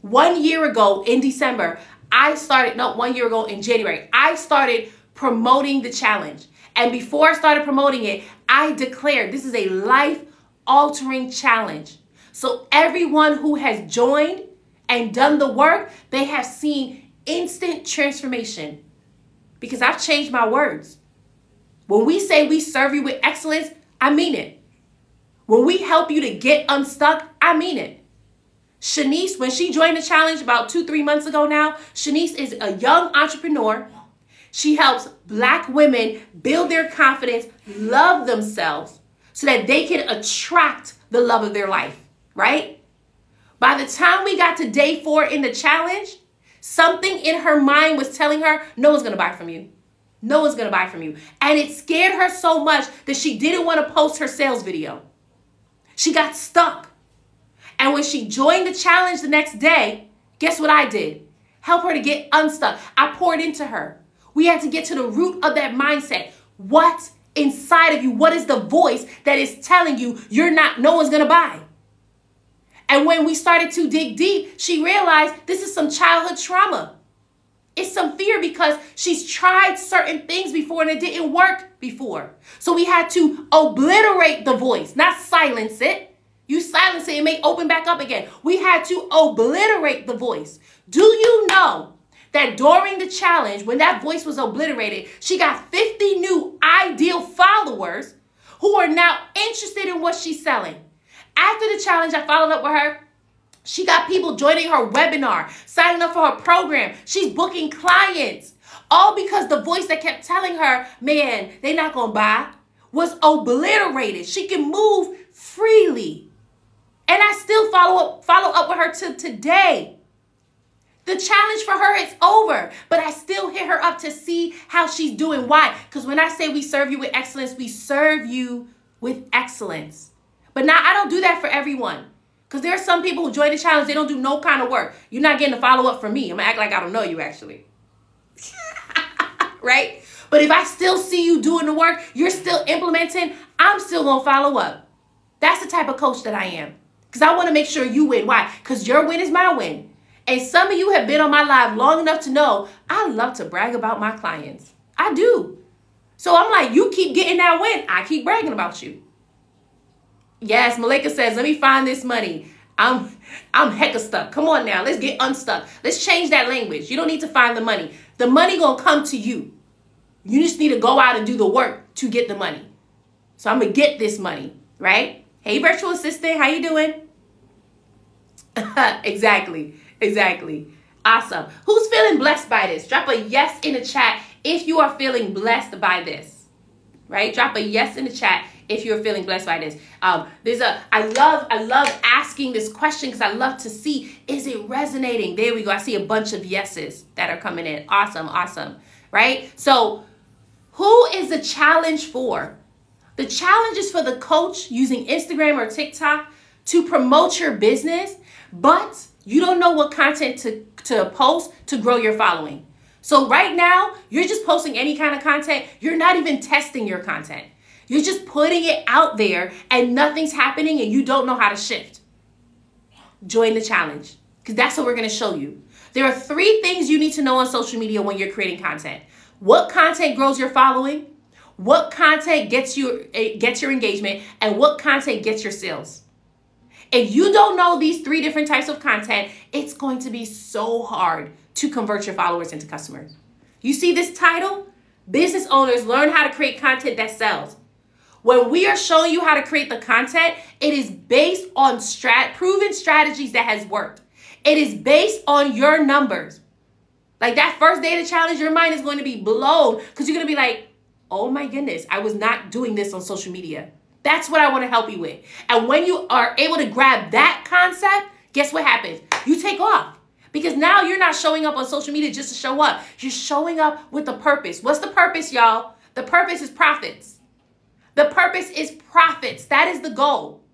1 year ago in December, 1 year ago in January, I started promoting the challenge. And before I started promoting it, I declared this is a life-altering challenge. So everyone who has joined and done the work, they have seen instant transformation because I've changed my words. When we say we serve you with excellence, I mean it. When we help you to get unstuck, I mean it. Shanice, when she joined the challenge about 2-3 months ago now, Shanice is a young entrepreneur. She helps Black women build their confidence, love themselves, so that they can attract the love of their life, right? By the time we got to day 4 in the challenge, something in her mind was telling her, no one's going to buy from you. No one's going to buy from you. And it scared her so much that she didn't want to post her sales video. She got stuck. And when she joined the challenge the next day, guess what I did? Help her to get unstuck. I poured into her. We had to get to the root of that mindset. What's inside of you? What is the voice that is telling you no one's going to buy? And when we started to dig deep, she realized this is some childhood trauma. It's some fear because she's tried certain things before and it didn't work before. So we had to obliterate the voice, not silence it. You silence it, it may open back up again. We had to obliterate the voice. Do you know that during the challenge, when that voice was obliterated, she got 50 new ideal followers who are now interested in what she's selling? After the challenge, I followed up with her. She got people joining her webinar, signing up for her program. She's booking clients. All because the voice that kept telling her, man, they're not going to buy, was obliterated. She can move freely. And I still follow up with her till today. The challenge for her is over, but I still hit her up to see how she's doing. Why? Because when I say we serve you with excellence, we serve you with excellence. But now I don't do that for everyone. Because there are some people who join the challenge, they don't do no kind of work. You're not getting a follow-up from me. I'm going to act like I don't know you, actually. Right? But if I still see you doing the work, you're still implementing, I'm still going to follow up. That's the type of coach that I am. Because I want to make sure you win. Why? Because your win is my win. And some of you have been on my live long enough to know I love to brag about my clients. I do. So I'm like, you keep getting that win, I keep bragging about you. Yes, Malika says, let me find this money. I'm hecka stuck. Come on now, let's get unstuck. Let's change that language. You don't need to find the money. The money gonna come to you. You just need to go out and do the work to get the money. So I'm gonna get this money, right? Hey, virtual assistant, how you doing? Exactly. Awesome. Who's feeling blessed by this? Drop a yes in the chat if you are feeling blessed by this, right? Drop a yes in the chat if you're feeling blessed by this. I love asking this question because I love to see, is it resonating? There we go. I see a bunch of yeses that are coming in. Awesome, right? So who is the challenge for? The challenge is for the coach using Instagram or TikTok to promote your business, but you don't know what content to post to grow your following. So right now, you're just posting any kind of content. You're not even testing your content. You're just putting it out there and nothing's happening and you don't know how to shift. Join the challenge because that's what we're going to show you. There are 3 things you need to know on social media when you're creating content. What content grows your following? What content gets your engagement? And what content gets your sales? If you don't know these 3 different types of content, it's going to be so hard to convert your followers into customers. You see this title? Business owners learn how to create content that sells. When we are showing you how to create the content, it is based on proven strategies that has worked. It is based on your numbers. Like that first day of the challenge, your mind is going to be blown because you're going to be like, oh my goodness, I was not doing this on social media. That's what I want to help you with. And when you are able to grab that concept, guess what happens? You take off. Because now you're not showing up on social media just to show up. You're showing up with a purpose. What's the purpose, y'all? The purpose is profits. The purpose is profits. That is the goal,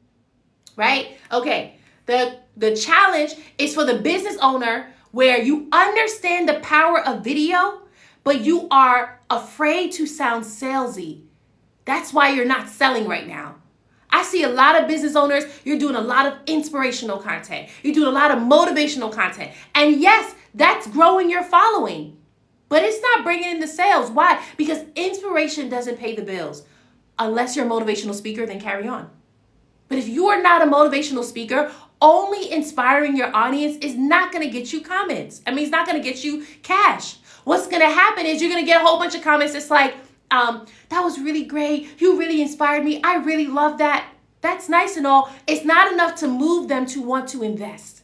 right? Okay, the challenge is for the business owner where you understand the power of video, but you are afraid to sound salesy. That's why you're not selling right now. I see a lot of business owners, you're doing a lot of inspirational content. You're doing a lot of motivational content. And yes, that's growing your following, but it's not bringing in the sales. Why? Because inspiration doesn't pay the bills. Unless you're a motivational speaker, then carry on. But if you are not a motivational speaker, only inspiring your audience is not going to get you comments. I mean, it's not going to get you cash. What's going to happen is you're going to get a whole bunch of comments. It's like, that was really great. You really inspired me. I really love that. That's nice and all. It's not enough to move them to want to invest,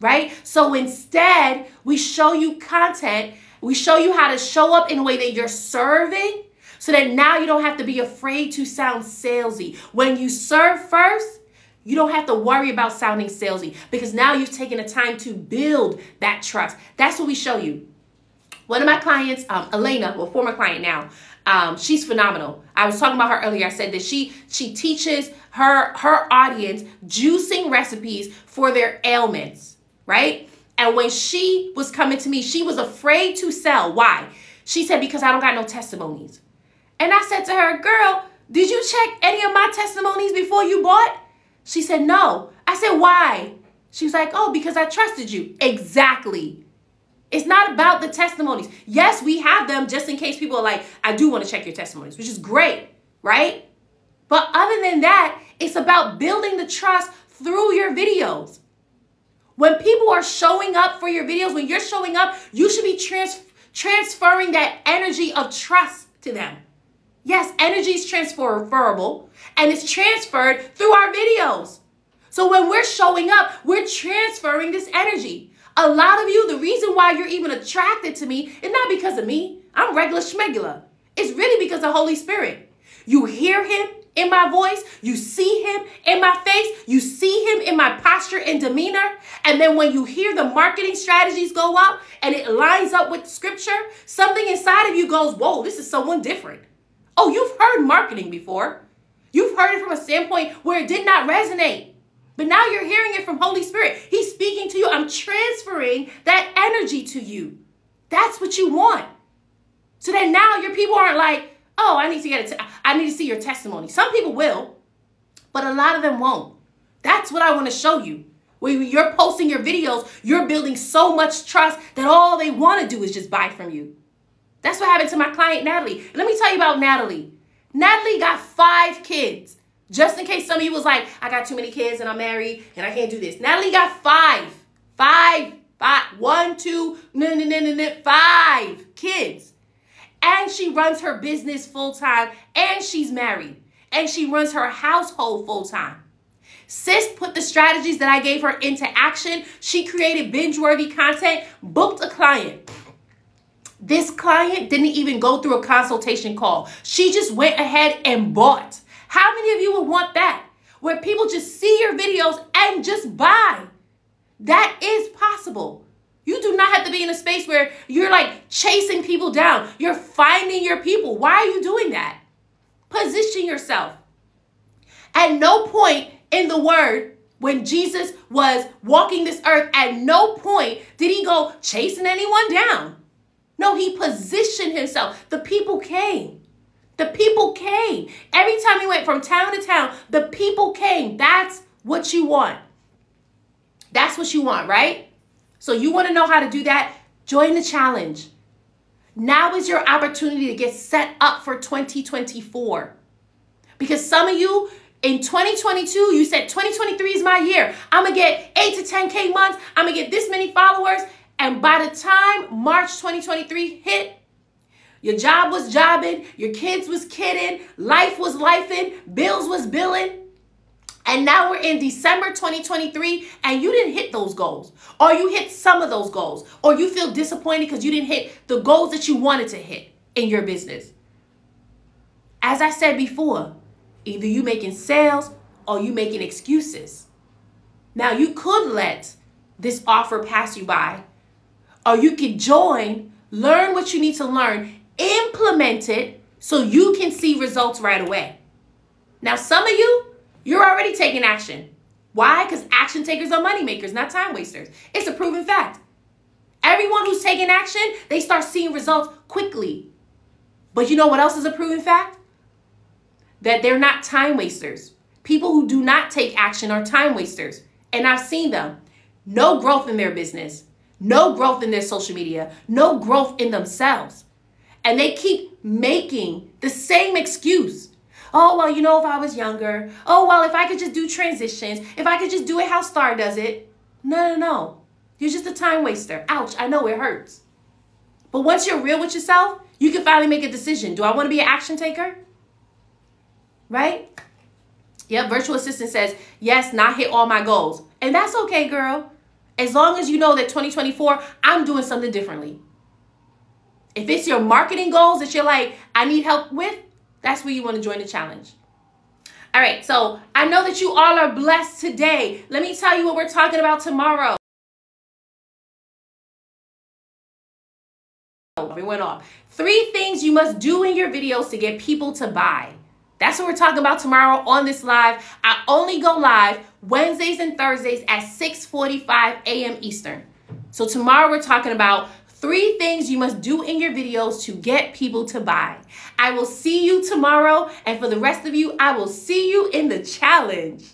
right? So instead, we show you content. We show you how to show up in a way that you're serving so that now you don't have to be afraid to sound salesy. When you serve first, you don't have to worry about sounding salesy because now you've taken the time to build that trust. That's what we show you. One of my clients, Elena, well, former client now, she's phenomenal. I was talking about her earlier. I said that she teaches her audience juicing recipes for their ailments, right? And when she was coming to me, she was afraid to sell. Why? She said, because I don't got no testimonies. And I said to her, girl, did you check any of my testimonies before you bought? She said, no. I said, why? She was like, oh, because I trusted you. Exactly. It's not about the testimonies. Yes, we have them just in case people are like, I do want to check your testimonies, which is great, right? But other than that, it's about building the trust through your videos. When people are showing up for your videos, when you're showing up, you should be transferring that energy of trust to them. Yes, energy is transferable and it's transferred through our videos. So when we're showing up, we're transferring this energy. A lot of you, the reason why you're even attracted to me is not because of me. I'm regular schmegular. It's really because of Holy Spirit. You hear him in my voice. You see him in my face. You see him in my posture and demeanor. And then when you hear the marketing strategies go up and it lines up with scripture, something inside of you goes, whoa, this is someone different. Oh, you've heard marketing before. You've heard it from a standpoint where it did not resonate. But now you're hearing it from Holy Spirit. He's speaking to you. I'm transferring that energy to you. That's what you want. So that now your people aren't like, oh, I need to see your testimony. Some people will, but a lot of them won't. That's what I want to show you. When you're posting your videos, you're building so much trust that all they want to do is just buy from you. That's what happened to my client, Natalie. And let me tell you about Natalie. Natalie got 5 kids. Just in case some of you was like, I got too many kids and I'm married and I can't do this. Natalie got 5. 5 kids. And she runs her business full time and she's married. And she runs her household full time. Sis put the strategies that I gave her into action. She created binge-worthy content, booked a client. This client didn't even go through a consultation call. She just went ahead and bought. How many of you would want that? Where people just see your videos and just buy. That is possible. You do not have to be in a space where you're like chasing people down. You're finding your people. Why are you doing that? Position yourself. At no point in the word, when Jesus was walking this earth, at no point did he go chasing anyone down. No, he positioned himself. The people came. The people came. Every time he went from town to town, the people came. That's what you want. That's what you want, right? So you want to know how to do that? Join the challenge. Now is your opportunity to get set up for 2024. Because some of you in 2022, you said 2023 is my year. I'm going to get 8 to 10K months. I'm going to get this many followers. And by the time March 2023 hit, Your job was jobbing, your kids was kidding, life was lifing, bills was billing. And now we're in December 2023 and you didn't hit those goals, or you hit some of those goals, or you feel disappointed because you didn't hit the goals that you wanted to hit in your business. As I said before, either you making sales or you making excuses. Now you could let this offer pass you by, or you could join, learn what you need to learn, implement it so you can see results right away. Now, some of you're already taking action. Why? Because action takers are money makers, not time wasters. It's a proven fact. Everyone who's taking action, they start seeing results quickly. But you know what else is a proven fact? That they're not time wasters. People who do not take action are time wasters. And I've seen them. No growth in their business. No growth in their social media. No growth in themselves. And they keep making the same excuse. Oh, well, you know, if I was younger. Oh, well, if I could just do transitions. If I could just do it how Star does it. No. You're just a time waster. Ouch, I know it hurts. But once you're real with yourself, you can finally make a decision. Do I want to be an action taker? Right? Yep, virtual assistant says, yes, not hit all my goals. And that's okay, girl. As long as you know that 2024, I'm doing something differently. If it's your marketing goals that you're like, I need help with, that's where you want to join the challenge. All right, so I know that you all are blessed today. Let me tell you what we're talking about tomorrow. It went off. 3 things you must do in your videos to get people to buy. That's what we're talking about tomorrow on this live. I only go live Wednesdays and Thursdays at 6:45 a.m. Eastern. So tomorrow we're talking about 3 things you must do in your videos to get people to buy. I will see you tomorrow. And for the rest of you, I will see you in the challenge.